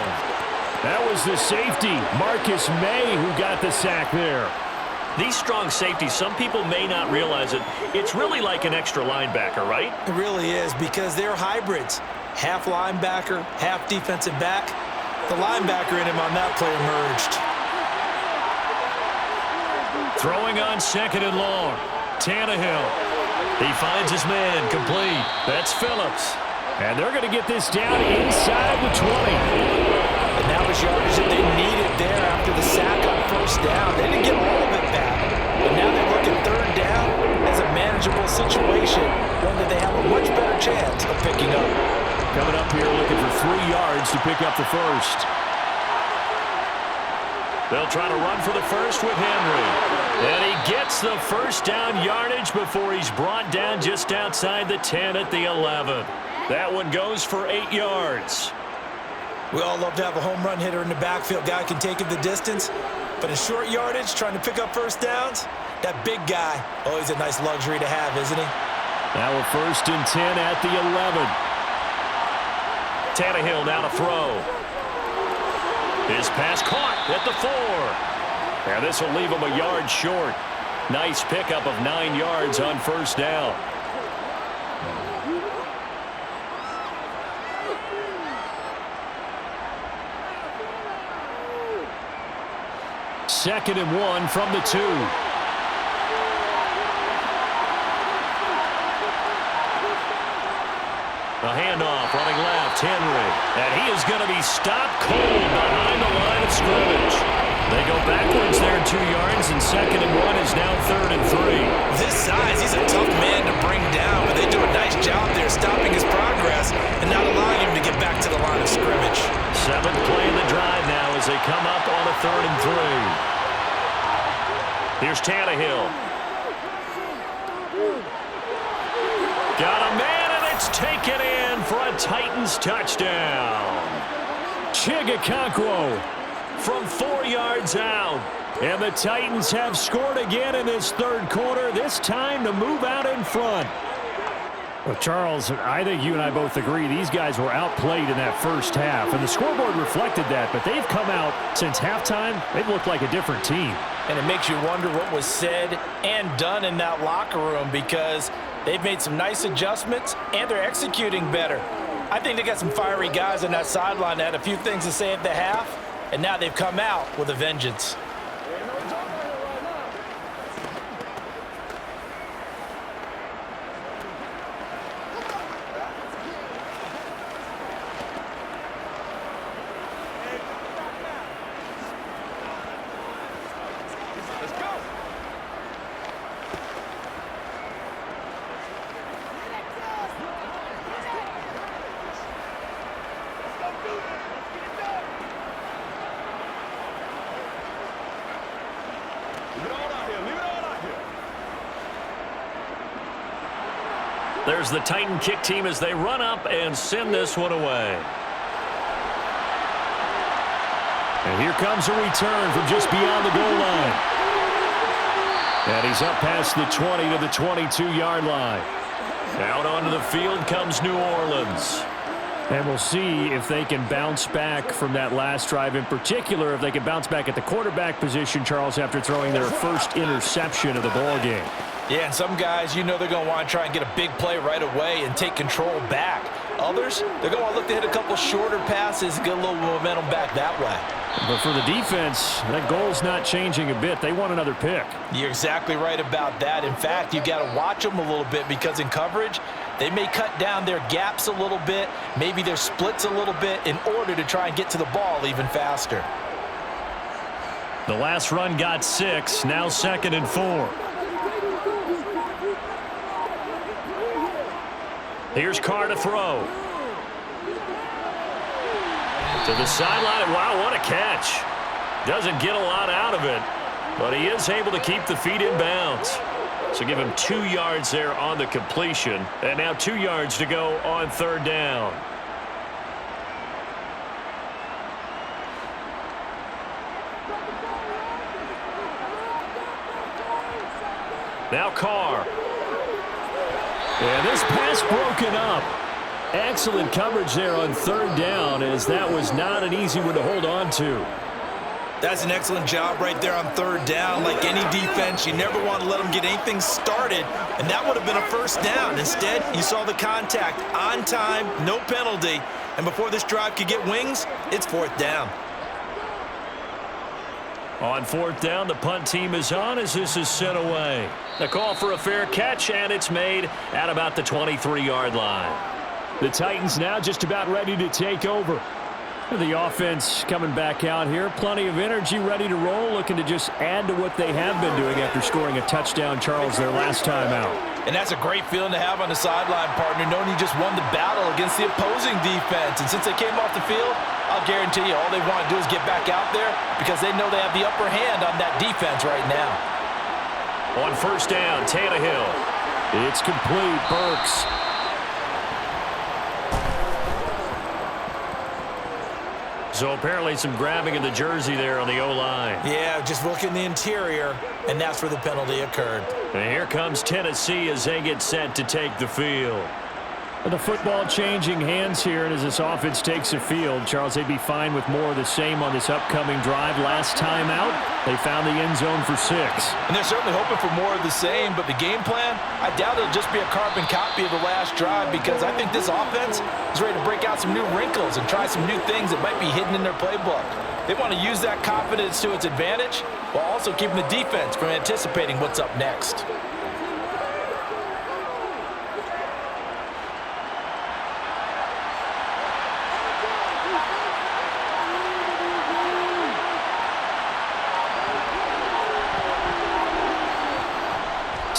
That was the safety, Marcus May, who got the sack there. These strong safeties, some people may not realize it. It's really like an extra linebacker, right? It really is, because they're hybrids. Half linebacker, half defensive back. The linebacker in him on that play emerged. Throwing on 2nd and long. Tannehill. He finds his man complete. That's Phillips. And they're going to get this down inside the 20. And that was yardage that they needed there after the sack on 1st down. They didn't get all of it back. But now they look at 3rd down as a manageable situation, one that they have a much better chance of picking up. Coming up here looking for 3 yards to pick up the 1st. They'll try to run for the 1st with Henry. And he gets the 1st down yardage before he's brought down just outside the 10 at the 11. That one goes for 8 yards. We all love to have a home run hitter in the backfield. Guy can take it the distance. But in short yardage, trying to pick up 1st downs, that big guy, always a nice luxury to have, isn't he? Now a 1st and 10 at the 11. Tannehill now to throw. His pass caught at the 4. And this will leave him a yard short. Nice pickup of 9 yards on 1st down. Second and 1 from the 2. A handoff running left, Henry. And he is going to be stopped cold behind the line of scrimmage. They go backwards there 2 yards, and 2nd and 1 is now 3rd and 3. This size, he's a tough man to bring down, but they do a nice job there stopping his progress and not allowing him to get back to the line of scrimmage. 7th play in the drive now as they come up on a 3rd and 3. Here's Tannehill. Got a man, and it's taken in for a Titans touchdown. Chigakonkwo from 4 yards out. And the Titans have scored again in this 3rd quarter, this time to move out in front. Well, Charles, I think you and I both agree these guys were outplayed in that first half, and the scoreboard reflected that, but they've come out since halftime. They've looked like a different team. And it makes you wonder what was said and done in that locker room, because they've made some nice adjustments and they're executing better. I think they got some fiery guys on that sideline that had a few things to say at the half, and now they've come out with a vengeance. There's the Titan kick team as they run up and send this one away. And here comes a return from just beyond the goal line. And he's up past the 20 to the 22-yard line. Out onto the field comes New Orleans. And we'll see if they can bounce back from that last drive, in particular if they can bounce back at the quarterback position, Charles, after throwing their first interception of the ball game. Yeah, and some guys, you know they're going to want to try and get a big play right away and take control back. Others, they're going to want to look to hit a couple shorter passes, get a little momentum back that way. But for the defense, that goal's not changing a bit. They want another pick. You're exactly right about that. In fact, you've got to watch them a little bit, because in coverage, they may cut down their gaps a little bit, maybe their splits a little bit, in order to try and get to the ball even faster. The last run got 6, now 2nd and 4. Here's Carr to throw. To the sideline. Wow, what a catch. Doesn't get a lot out of it, but he is able to keep the feet in bounds. So give him 2 yards there on the completion. And now 2 yards to go on 3rd down. Now Carr. And this pass broken up. Excellent coverage there on 3rd down, as that was not an easy one to hold on to. That's an excellent job right there on 3rd down. Like any defense, you never want to let them get anything started, and that would have been a 1st down. Instead, you saw the contact on time, no penalty, and before this drive could get wings, it's 4th down. On 4th down, the punt team is on as this is sent away. The call for a fair catch, and it's made at about the 23-yard line. The Titans now just about ready to take over. The offense coming back out here. Plenty of energy, ready to roll, looking to just add to what they have been doing after scoring a touchdown, Charles, their last time out. And that's a great feeling to have on the sideline, partner, knowing you just won the battle against the opposing defense. And since they came off the field, I'll guarantee you all they want to do is get back out there, because they know they have the upper hand on that defense right now. On 1st down, Tannehill. It's complete. Burks. So apparently some grabbing of the jersey there on the O-line. Yeah, just look in the interior, and that's where the penalty occurred. And here comes Tennessee as they get set to take the field. The football changing hands here, and as this offense takes the field, Charles, they'd be fine with more of the same on this upcoming drive. Last time out, they found the end zone for 6. And they're certainly hoping for more of the same, but the game plan, I doubt it'll just be a carbon copy of the last drive, because I think this offense is ready to break out some new wrinkles and try some new things that might be hidden in their playbook. They want to use that confidence to its advantage, while also keeping the defense from anticipating what's up next.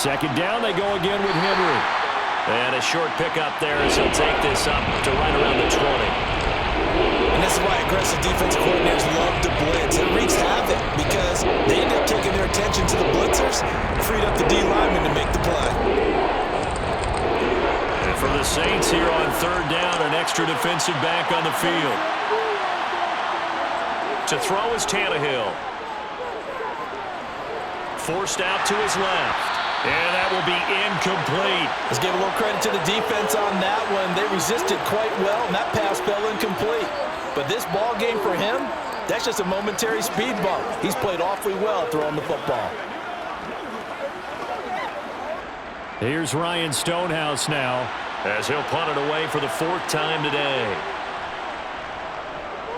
Second down, they go again with Henry. And a short pickup there as he'll take this up to right around the 20. And this is why aggressive defensive coordinators love to blitz. It wreaks havoc because they end up taking their attention to the blitzers, freed up the D lineman to make the play. And for the Saints here on 3rd down, an extra defensive back on the field. To throw is Tannehill. Forced out to his left. And that will be incomplete. Let's give a little credit to the defense on that one. They resisted quite well, and that pass fell incomplete. But this ball game for him, that's just a momentary speed bump. He's played awfully well throwing the football. Here's Ryan Stonehouse now as he'll punt it away for the 4th time today.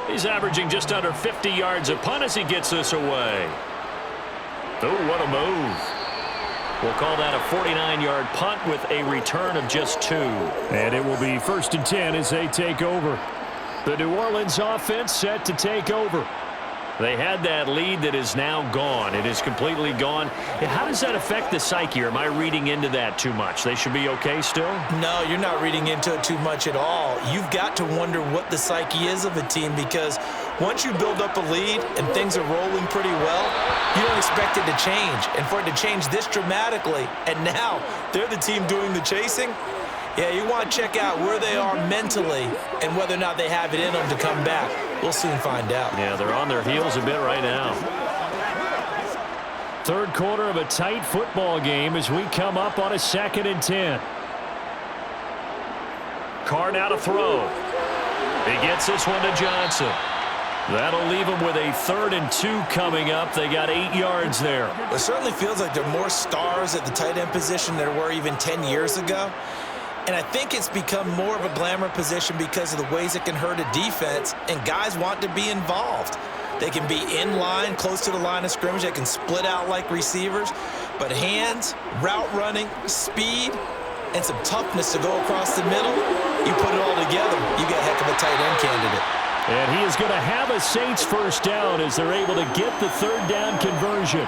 He's averaging just under 50 yards a punt as he gets this away. Oh, what a move. We'll call that a 49-yard punt with a return of just 2. And it will be 1st and 10 as they take over. The New Orleans offense set to take over. They had that lead that is now gone. It is completely gone. How does that affect the psyche? Or am I reading into that too much? They should be okay still? No, you're not reading into it too much at all. You've got to wonder what the psyche is of a team, because once you build up a lead and things are rolling pretty well, you don't expect it to change. And for it to change this dramatically, and now they're the team doing the chasing, yeah, you want to check out where they are mentally and whether or not they have it in them to come back. We'll soon find out. Yeah, they're on their heels a bit right now. 3rd quarter of a tight football game as we come up on a 2nd and 10. Carr now to throw. He gets this one to Johnson. That'll leave them with a 3rd and 2 coming up. They got 8 yards there. It certainly feels like there are more stars at the tight end position than there were even 10 years ago. And I think it's become more of a glamour position because of the ways it can hurt a defense, and guys want to be involved. They can be in line, close to the line of scrimmage. They can split out like receivers. But hands, route running, speed, and some toughness to go across the middle, you put it all together, you get a heck of a tight end candidate. And he is going to have a Saints 1st down as they're able to get the 3rd down conversion.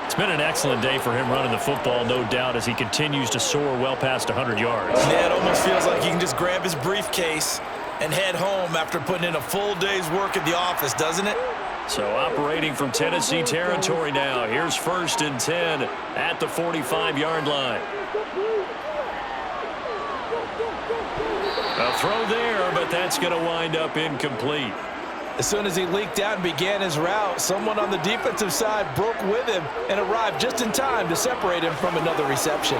It's been an excellent day for him running the football, no doubt, as he continues to soar well past 100 yards. Yeah, it almost feels like he can just grab his briefcase and head home after putting in a full day's work at the office, doesn't it? So operating from Tennessee territory now. Here's 1st and 10 at the 45-yard line. A throw there, but that's going to wind up incomplete. As soon as he leaked out and began his route, someone on the defensive side broke with him and arrived just in time to separate him from another reception.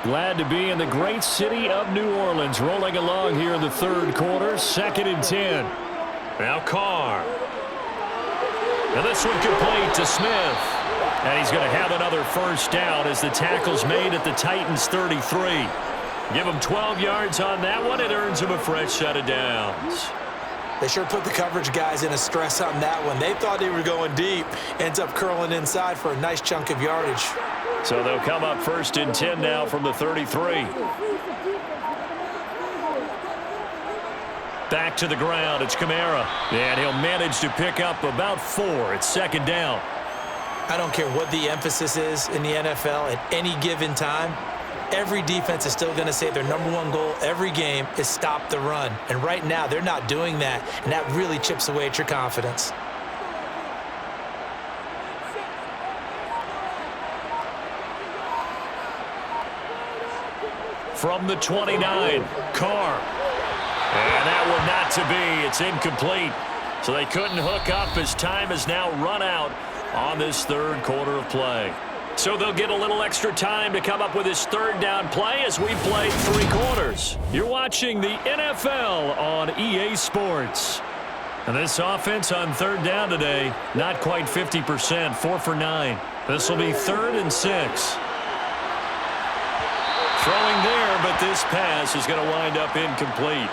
Glad to be in the great city of New Orleans, rolling along here in the 3rd quarter, 2nd and 10. Now Carr. And this one complete to Smith. And he's going to have another 1st down as the tackle's made at the Titans' 33. Give him 12 yards on that one. It earns him a fresh set of downs. They sure put the coverage guys in a stress on that one. They thought they were going deep. Ends up curling inside for a nice chunk of yardage. So they'll come up 1st and 10 now from the 33. Back to the ground. It's Kamara. And he'll manage to pick up about 4. It's 2nd down. I don't care what the emphasis is in the NFL at any given time. Every defense is still going to say their #1 goal every game is stop the run. And right now, they're not doing that, and that really chips away at your confidence. From the 29, Carr. And that one not to be. It's incomplete. So they couldn't hook up as time has now run out on this 3rd quarter of play. So they'll get a little extra time to come up with his 3rd down play as we play 3 quarters. You're watching the NFL on EA Sports. And this offense on 3rd down today, not quite 50%, 4 for 9. This will be 3rd and 6. Throwing there, but this pass is going to wind up incomplete.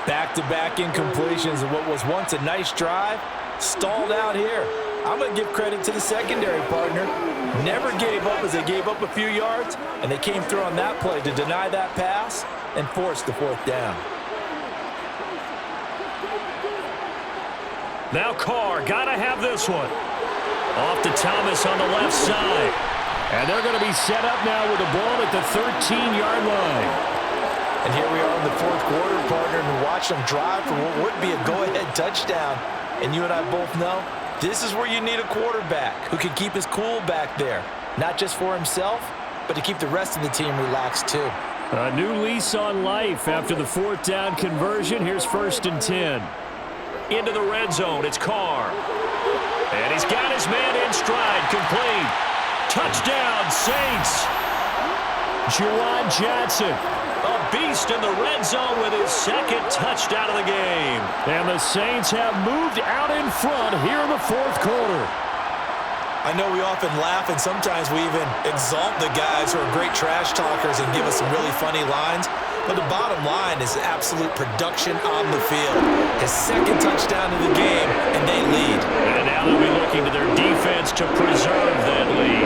Back-to-back incompletions of what was once a nice drive, stalled out here. I'm going to give credit to the secondary partner. Never gave up as they gave up a few yards, and they came through on that play to deny that pass and force the 4th down. Now Carr, got to have this one. Off to Thomas on the left side. And they're going to be set up now with the ball at the 13-yard line. And here we are in the 4th quarter, partner, and watch them drive for what would be a go-ahead touchdown. And you and I both know this is where you need a quarterback who can keep his cool back there, not just for himself, but to keep the rest of the team relaxed too. A new lease on life after the 4th down conversion. Here's 1st and 10. Into the red zone. It's Carr. And he's got his man in stride, complete. Touchdown, Saints. Juwan Johnson, a beast in the red zone with his second touchdown of the game. And the Saints have moved out in front here in the fourth quarter. I know we often laugh, and sometimes we even exalt the guys who are great trash talkers and give us some really funny lines. But the bottom line is absolute production on the field. His second touchdown of the game, and they lead. And now they'll be looking to their defense to preserve that lead.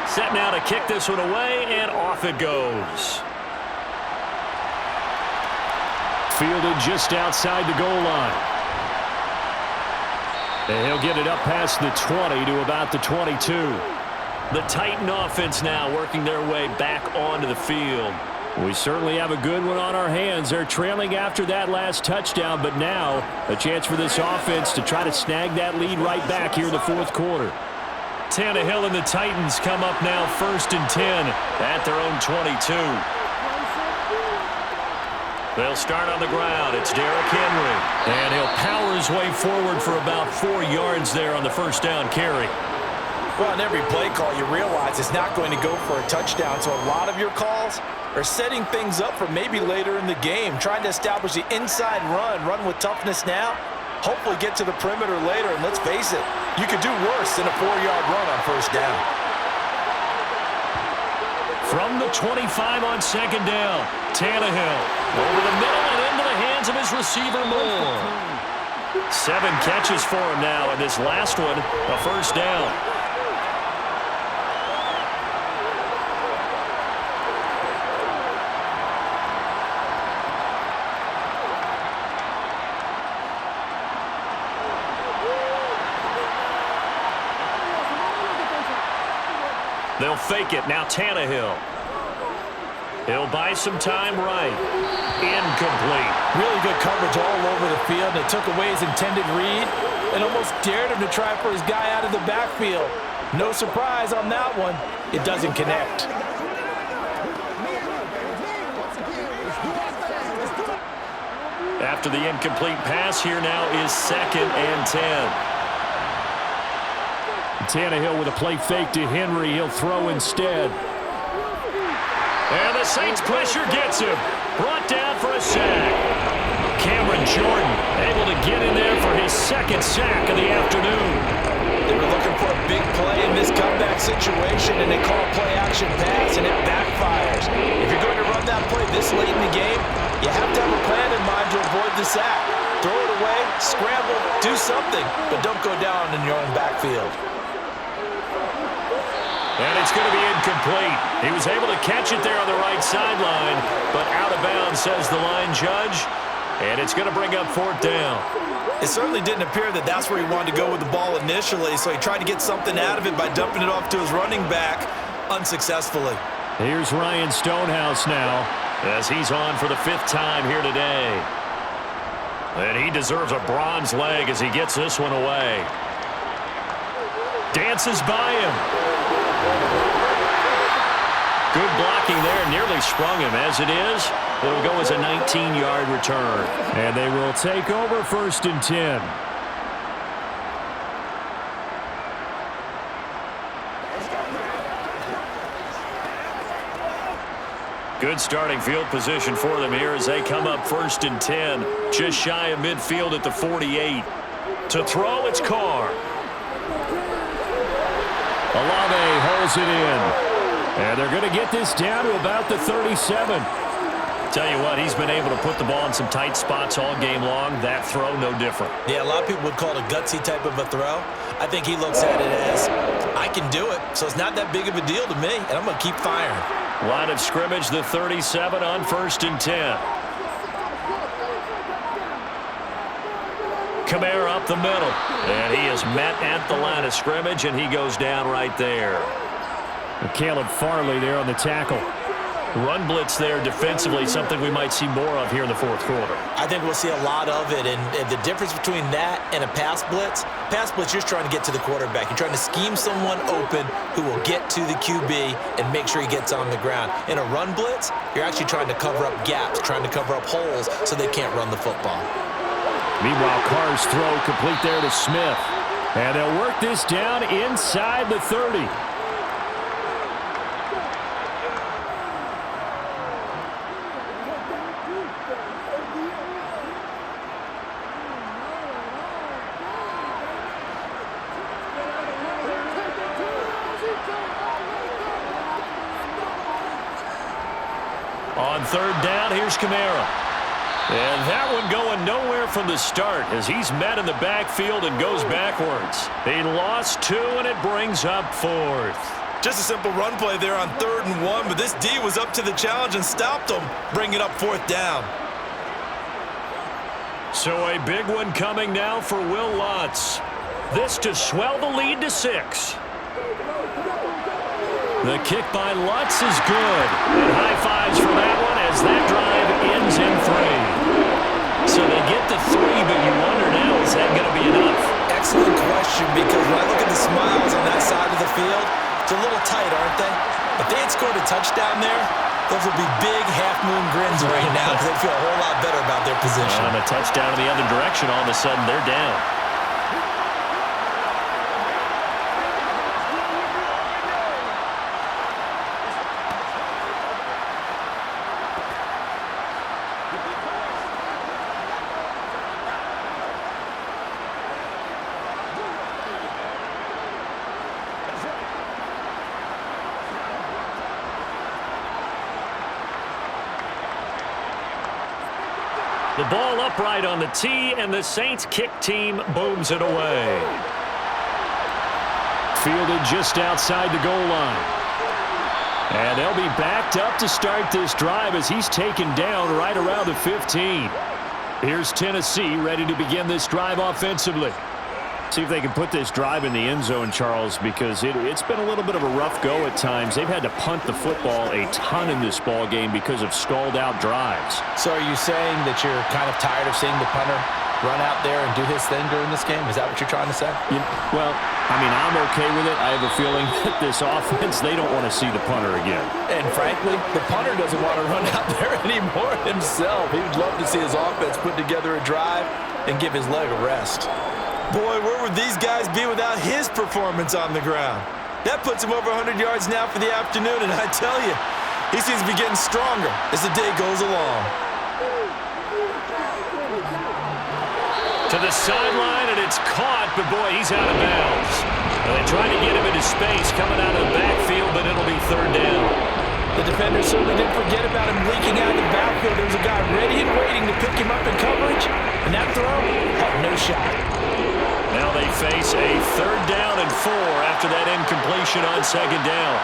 Set now to kick this one away, and off it goes. Fielded just outside the goal line. And he'll get it up past the 20 to about the 22. The Titan offense now working their way back onto the field. We certainly have a good one on our hands. They're trailing after that last touchdown, but now a chance for this offense to try to snag that lead right back here in the fourth quarter. Tannehill and the Titans come up now 1st and 10 at their own 22. They'll start on the ground. It's Derrick Henry. And he'll power his way forward for about 4 yards there on the first down carry. Well, on every play call, you realize it's not going to go for a touchdown, so a lot of your calls are setting things up for maybe later in the game, trying to establish the inside run with toughness now, hopefully get to the perimeter later, and let's face it, you could do worse than a 4-yard run on first down. From the 25 on second down, Tannehill over the middle and into the hands of his receiver Moore. 7 catches for him now, and this last one, a first down. They'll fake it. Now Tannehill. He'll buy some time right. Incomplete. Really good coverage all over the field. It took away his intended read and almost dared him to try for his guy out of the backfield. No surprise on that one. It doesn't connect. After the incomplete pass, here now is 2nd and 10. Tannehill with a play fake to Henry. He'll throw instead. And the Saints pressure gets him. Brought down for a sack. Cameron Jordan able to get in there for his 2nd sack of the afternoon. They were looking for a big play in this comeback situation, and they call a play-action pass, and it backfires. If you're going to run that play this late in the game, you have to have a plan in mind to avoid the sack. Throw it away, scramble, do something, but don't go down in your own backfield. And it's going to be incomplete. He was able to catch it there on the right sideline, but out of bounds, says the line judge. And it's going to bring up 4th down. It certainly didn't appear that that's where he wanted to go with the ball initially, so he tried to get something out of it by dumping it off to his running back unsuccessfully. Here's Ryan Stonehouse now as he's on for the 5th time here today. And he deserves a bronze leg as he gets this one away. Dances by him. Good blocking there, nearly sprung him. As it is, it'll go as a 19-yard return. And they will take over 1st and 10. Good starting field position for them here as they come up 1st and 10. Just shy of midfield at the 48. To throw, it's Carr. Olave holds it in. And they're going to get this down to about the 37. Tell you what, he's been able to put the ball in some tight spots all game long. That throw, no different. Yeah, a lot of people would call it a gutsy type of a throw. I think he looks at it as, I can do it, so it's not that big of a deal to me, and I'm going to keep firing. Line of scrimmage, the 37 on 1st and 10. Kamara up the middle, and he is met at the line of scrimmage, and he goes down right there. Caleb Farley there on the tackle. Run blitz there defensively, something we might see more of here in the fourth quarter. I think we'll see a lot of it, and the difference between that and a pass blitz, you're trying to get to the quarterback. You're trying to scheme someone open who will get to the QB and make sure he gets on the ground. In a run blitz, you're actually trying to cover up gaps, trying to cover up holes so they can't run the football. Meanwhile, Carr's throw complete there to Smith. And they'll work this down inside the 30. On 3rd down, here's Kamara. And that one going nowhere from the start as he's met in the backfield and goes backwards. He lost 2, and it brings up 4th. Just a simple run play there on 3rd and 1, but this D was up to the challenge and stopped him, bringing up 4th down. So a big one coming now for Will Lutz. This to swell the lead to 6. The kick by Lutz is good. And high fives for that one as that drive ends in 3. So they get the 3, but you wonder now, is that going to be enough? Excellent question, because when I look at the smiles on that side of the field, it's a little tight, aren't they? If they had scored a touchdown there, those would be big half-moon grins right now because they feel a whole lot better about their position. On a touchdown in the other direction, all of a sudden they're down. The ball upright on the tee, and the Saints kick team booms it away. Fielded just outside the goal line. And they'll be backed up to start this drive as he's taken down right around the 15. Here's Tennessee ready to begin this drive offensively. See if they can put this drive in the end zone, Charles, because it's been a little bit of a rough go at times. They've had to punt the football a ton in this ball game because of stalled-out drives. So are you saying that you're kind of tired of seeing the punter run out there and do his thing during this game? Is that what you're trying to say? Well, I mean, I'm okay with it. I have a feeling that this offense, they don't want to see the punter again. And frankly, the punter doesn't want to run out there anymore himself. He would love to see his offense put together a drive and give his leg a rest. Boy, where would these guys be without his performance on the ground? That puts him over 100 yards now for the afternoon, and I tell you, he seems to be getting stronger as the day goes along. To the sideline, and it's caught, but boy, he's out of bounds. They try to get him into space coming out of the backfield, but it'll be 3rd down. The defender certainly didn't forget about him leaking out of the backfield. There was a guy ready and waiting to pick him up in coverage, and that throw had no shot. Now they face a 3rd down and 4 after that incompletion on 2nd down.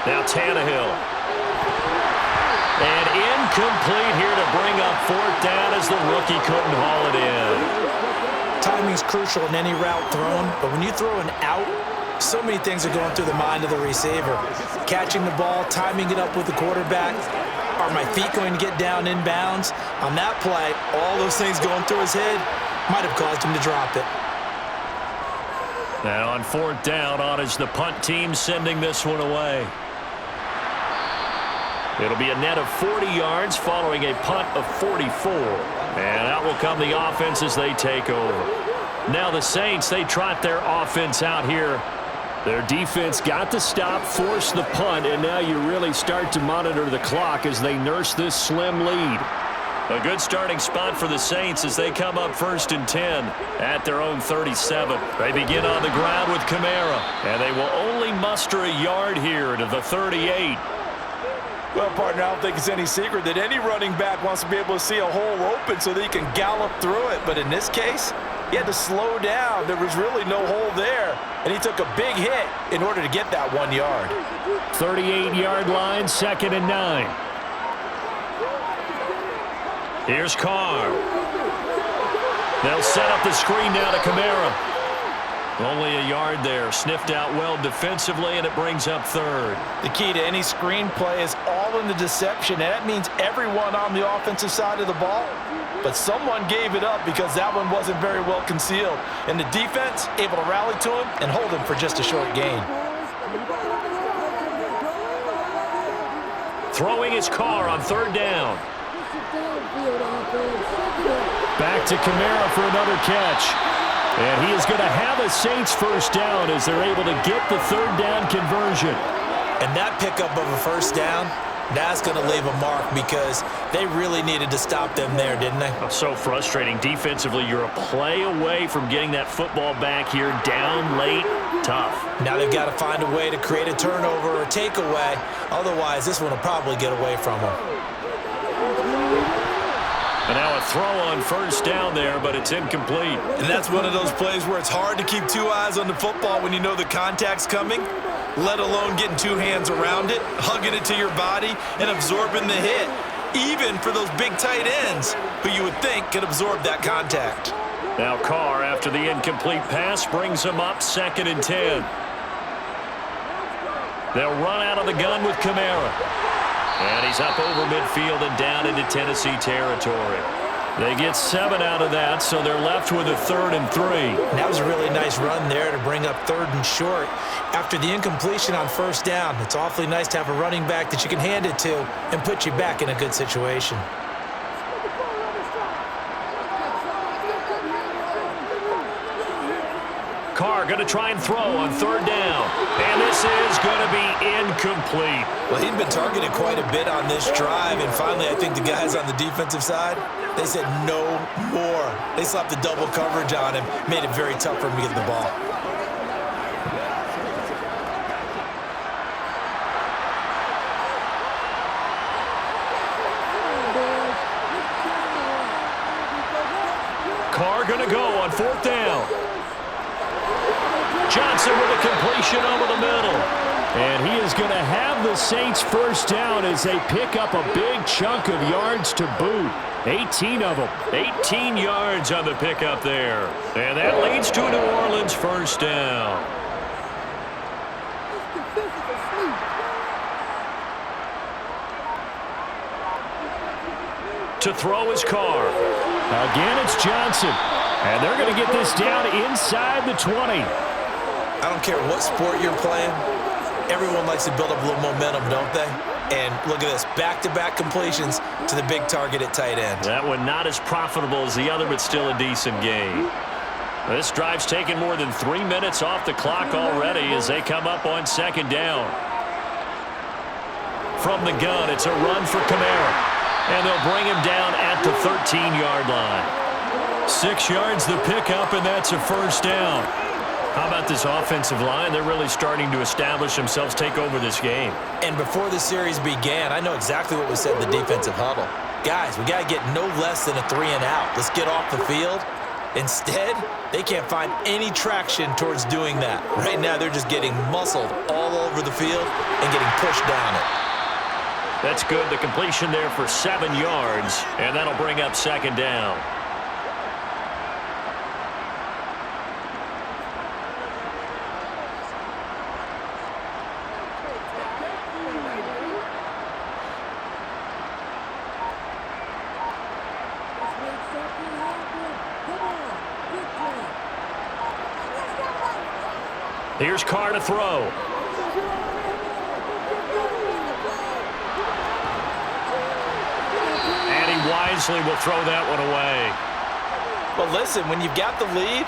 Now Tannehill. And incomplete here to bring up 4th down as the rookie couldn't haul it in. Timing's crucial in any route thrown, but when you throw an out, so many things are going through the mind of the receiver. Catching the ball, timing it up with the quarterback. Are my feet going to get down inbounds? On that play, all those things going through his head might have caused him to drop it. Now on 4th down, on is the punt team sending this one away. It'll be a net of 40 yards following a punt of 44. And out will come the offense as they take over. Now the Saints, they trot their offense out here. Their defense got the stop, forced the punt, and now you really start to monitor the clock as they nurse this slim lead. A good starting spot for the Saints as they come up 1st and 10 at their own 37. They begin on the ground with Kamara, and they will only muster a yard here to the 38. Well, partner, I don't think it's any secret that any running back wants to be able to see a hole open so that he can gallop through it. But in this case, he had to slow down. There was really no hole there, and he took a big hit in order to get that 1 yard. 38-yard line, 2nd and 9. Here's Carr. They'll set up the screen now to Kamara. Only a yard there. Sniffed out well defensively, and it brings up 3rd. The key to any screen play is all in the deception, and that means everyone on the offensive side of the ball. But someone gave it up because that one wasn't very well concealed. And the defense able to rally to him and hold him for just a short gain. Throwing his Carr on 3rd down. Back to Kamara for another catch. And he is going to have a Saints first down as they're able to get the 3rd down conversion. And that pickup of a first down, that's going to leave a mark because they really needed to stop them there, didn't they? So frustrating. Defensively, you're a play away from getting that football back here down late. Tough. Now they've got to find a way to create a turnover or takeaway. Otherwise, this one will probably get away from them. And now a throw on 1st down there, but it's incomplete. And that's one of those plays where it's hard to keep 2 eyes on the football when you know the contact's coming, let alone getting 2 hands around it, hugging it to your body, and absorbing the hit, even for those big tight ends who you would think could absorb that contact. Now Carr, after the incomplete pass, brings him up 2nd and 10. They'll run out of the gun with Kamara. And he's up over midfield and down into Tennessee territory. They get 7 out of that, so they're left with a 3rd and 3. And that was a really nice run there to bring up 3rd and short. After the incompletion on 1st down, it's awfully nice to have a running back that you can hand it to and put you back in a good situation. Carr going to try and throw on 3rd down. And this is going to be incomplete. Well, he'd been targeted quite a bit on this drive, and finally I think the guys on the defensive side, they said no more. They slapped the double coverage on him, made it very tough for him to get the ball. Carr going to go on 4th down. Johnson with a completion over the middle. And he is going to have the Saints first down as they pick up a big chunk of yards to boot. 18 of them. 18 yards on the pickup there. And that leads to a New Orleans first down. To throw his Carr. Again, it's Johnson. And they're going to get this down inside the 20. I don't care what sport you're playing. Everyone likes to build up a little momentum, don't they? And look at this, back-to-back completions to the big target at tight end. That one not as profitable as the other, but still a decent gain. This drive's taken more than 3 minutes off the clock already as they come up on 2nd down. From the gun, it's a run for Kamara. And they'll bring him down at the 13-yard line. 6 yards the pickup, and that's a first down. How about this offensive line? They're really starting to establish themselves, take over this game. And before the series began, I know exactly what was said in the defensive huddle. Guys, we got to get no less than a 3 and out. Let's get off the field. Instead, they can't find any traction towards doing that. Right now, they're just getting muscled all over the field and getting pushed down it. That's good. The completion there for 7 yards, and that'll bring up 2nd down. Here's Carr to throw. And he wisely will throw that one away. But listen, when you've got the lead,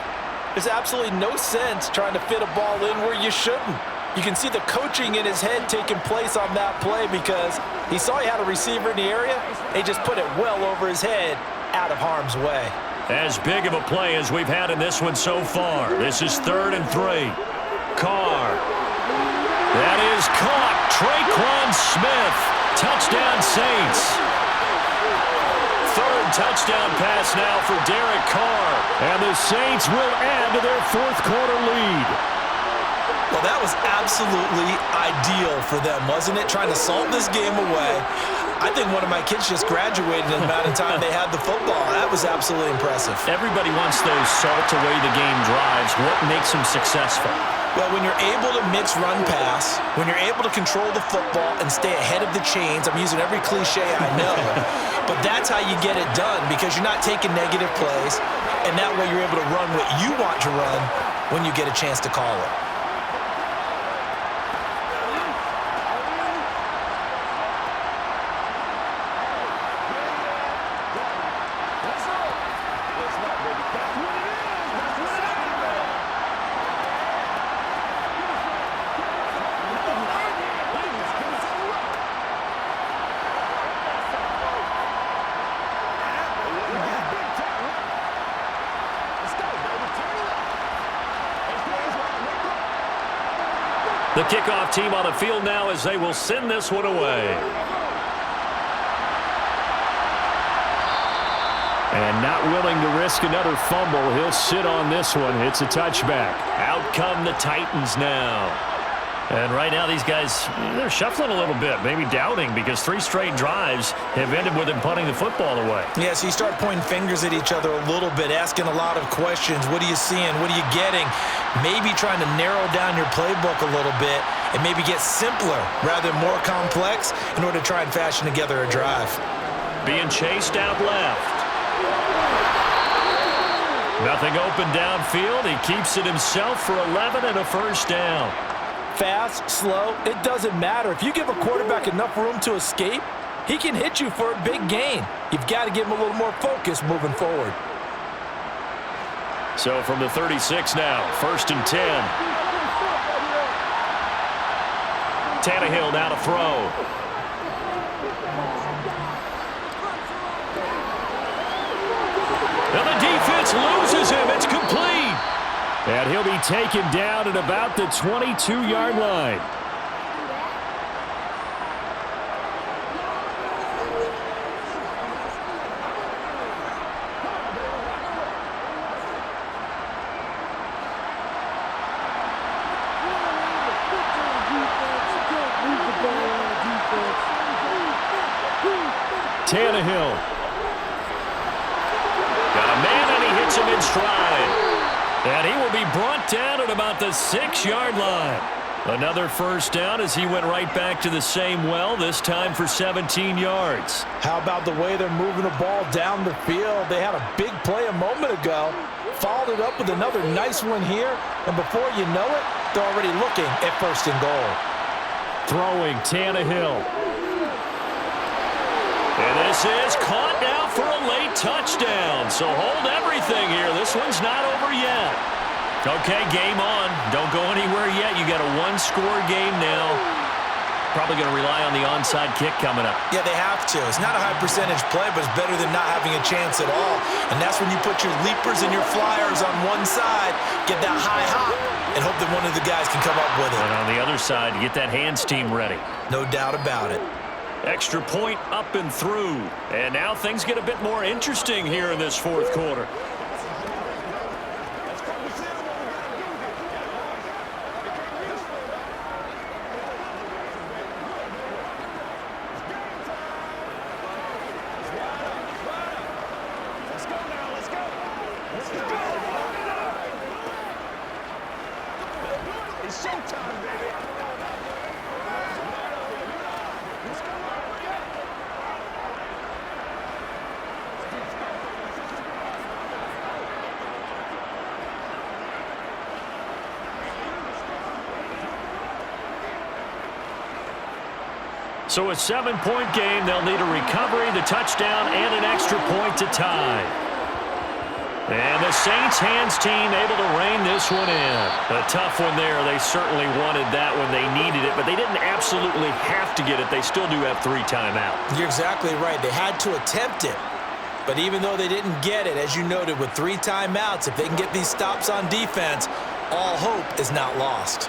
there's absolutely no sense trying to fit a ball in where you shouldn't. You can see the coaching in his head taking place on that play because he saw he had a receiver in the area, and he just put it well over his head out of harm's way. As big of a play as we've had in this one so far. This is 3rd and 3. Carr. That is caught. Traquan Smith Touchdown, Saints. Third touchdown pass now for Derek Carr. And the Saints will add to their fourth quarter lead. Well, that was absolutely ideal for them, wasn't it? Trying to salt this game away. I think one of my kids just graduated in the amount of time they had the football. That was absolutely impressive. Everybody wants those salt-away-the-game drives. What makes them successful? Well, when you're able to mix run-pass, when you're able to control the football and stay ahead of the chains, I'm using every cliche I know, but that's how you get it done because you're not taking negative plays, and that way you're able to run what you want to run when you get a chance to call it. The kickoff team on the field now as they will send this one away. And not willing to risk another fumble, he'll sit on this one. It's a touchback. Out come the Titans now. And right now these guys, they're shuffling a little bit, maybe doubting because 3 straight drives have ended with them punting the football away. Yeah, so you start pointing fingers at each other a little bit, asking a lot of questions. What are you seeing? What are you getting? Maybe trying to narrow down your playbook a little bit and maybe get simpler rather than more complex in order to try and fashion together a drive. Being chased out left. Nothing open downfield. He keeps it himself for 11 and a first down. Fast, slow, it doesn't matter. If you give a quarterback enough room to escape, he can hit you for a big gain. You've got to give him a little more focus moving forward. So from the 36 now, 1st and 10. Tannehill now to throw. And the defense loses him. It's complete. And he'll be taken down at about the 22-yard line. Tannehill. Got a man and he hits him in stride. And he will be brought down at about the 6-yard line. Another first down as he went right back to the same well, this time for 17 yards. How about the way they're moving the ball down the field? They had a big play a moment ago, followed it up with another nice one here, and before you know it, they're already looking at 1st and goal. Throwing Tannehill. And this is caught now for a late touchdown. So hold everything here. This one's not over yet. Okay, game on. Don't go anywhere yet. You got a 1-score game now. Probably going to rely on the onside kick coming up. Yeah, they have to. It's not a high percentage play, but it's better than not having a chance at all. And that's when you put your leapers and your flyers on one side, get that high hop, and hope that one of the guys can come up with it. And on the other side, get that hands team ready. No doubt about it. Extra point up and through. And now things get a bit more interesting here in this 4th quarter. It's showtime, baby. So a 7-point game. They'll need a recovery, the touchdown, and an extra point to tie. And the Saints hands team able to rein this one in. A tough one there. They certainly wanted that when they needed it, but they didn't absolutely have to get it. They still do have 3 timeouts. You're exactly right. They had to attempt it. But even though they didn't get it, as you noted, with 3 timeouts, if they can get these stops on defense, all hope is not lost.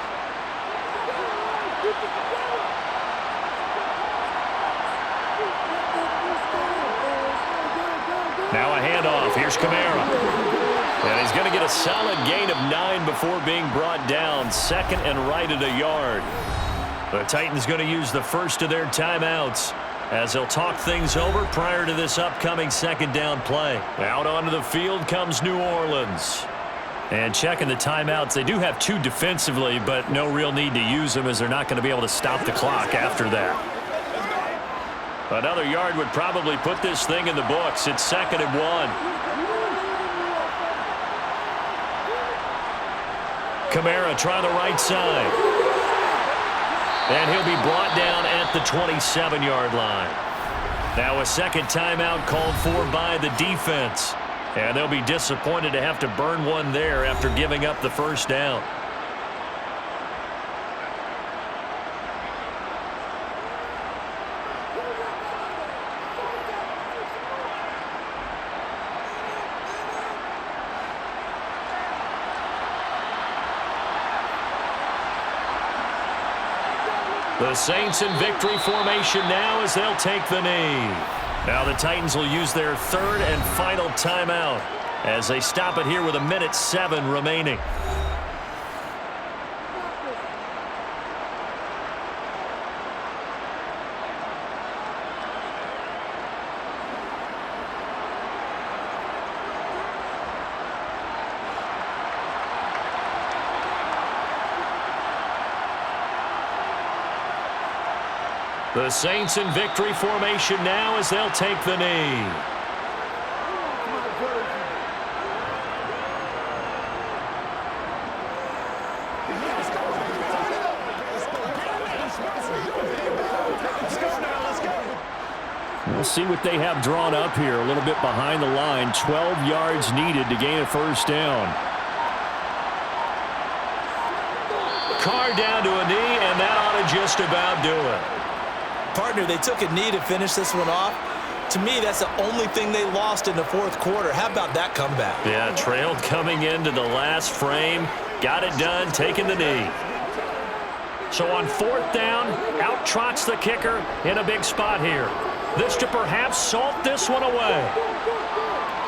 Now a handoff. Here's Kamara. And he's going to get a solid gain of 9 before being brought down. Second and right at a yard. The Titans going to use the first of their timeouts as they'll talk things over prior to this upcoming second down play. Out onto the field comes New Orleans. And checking the timeouts, they do have 2 defensively, but no real need to use them as they're not going to be able to stop the clock after that. Another yard would probably put this thing in the books. It's 2nd and 1. Kamara try the right side. And he'll be brought down at the 27-yard line. Now a second timeout called for by the defense. And they'll be disappointed to have to burn one there after giving up the first down. The Saints in victory formation now as they'll take the knee. Now the Titans will use their 3rd and final timeout as they stop it here with 1:07 remaining. The Saints in victory formation now as they'll take the knee. We'll see what they have drawn up here. A little bit behind the line. 12 yards needed to gain a first down. Carr down to a knee, and that ought to just about do it. Partner, they took a knee to finish this one off. To me, that's the only thing they lost in the 4th quarter. How about that comeback? Yeah, trailed coming into the last frame. Got it done, taking the knee. So on 4th down, out trots the kicker in a big spot here. This to perhaps salt this one away.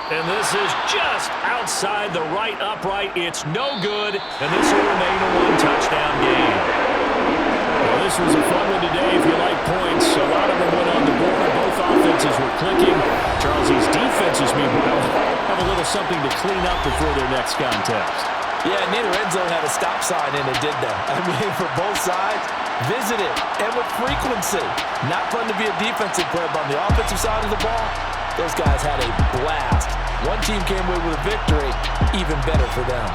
And this is just outside the right upright. It's no good, and this will remain a 1-touchdown game. Well, this was a fun one today if you like points. A lot of them went on the board. Both offenses were clicking. Charles, these defenses, meanwhile, have a little something to clean up before their next contest. Yeah, neither end zone had a stop sign in it, did they? I mean, for both sides, visit it, and with frequency. Not fun to be a defensive player, but on the offensive side of the ball, those guys had a blast. One team came away with a victory, even better for them.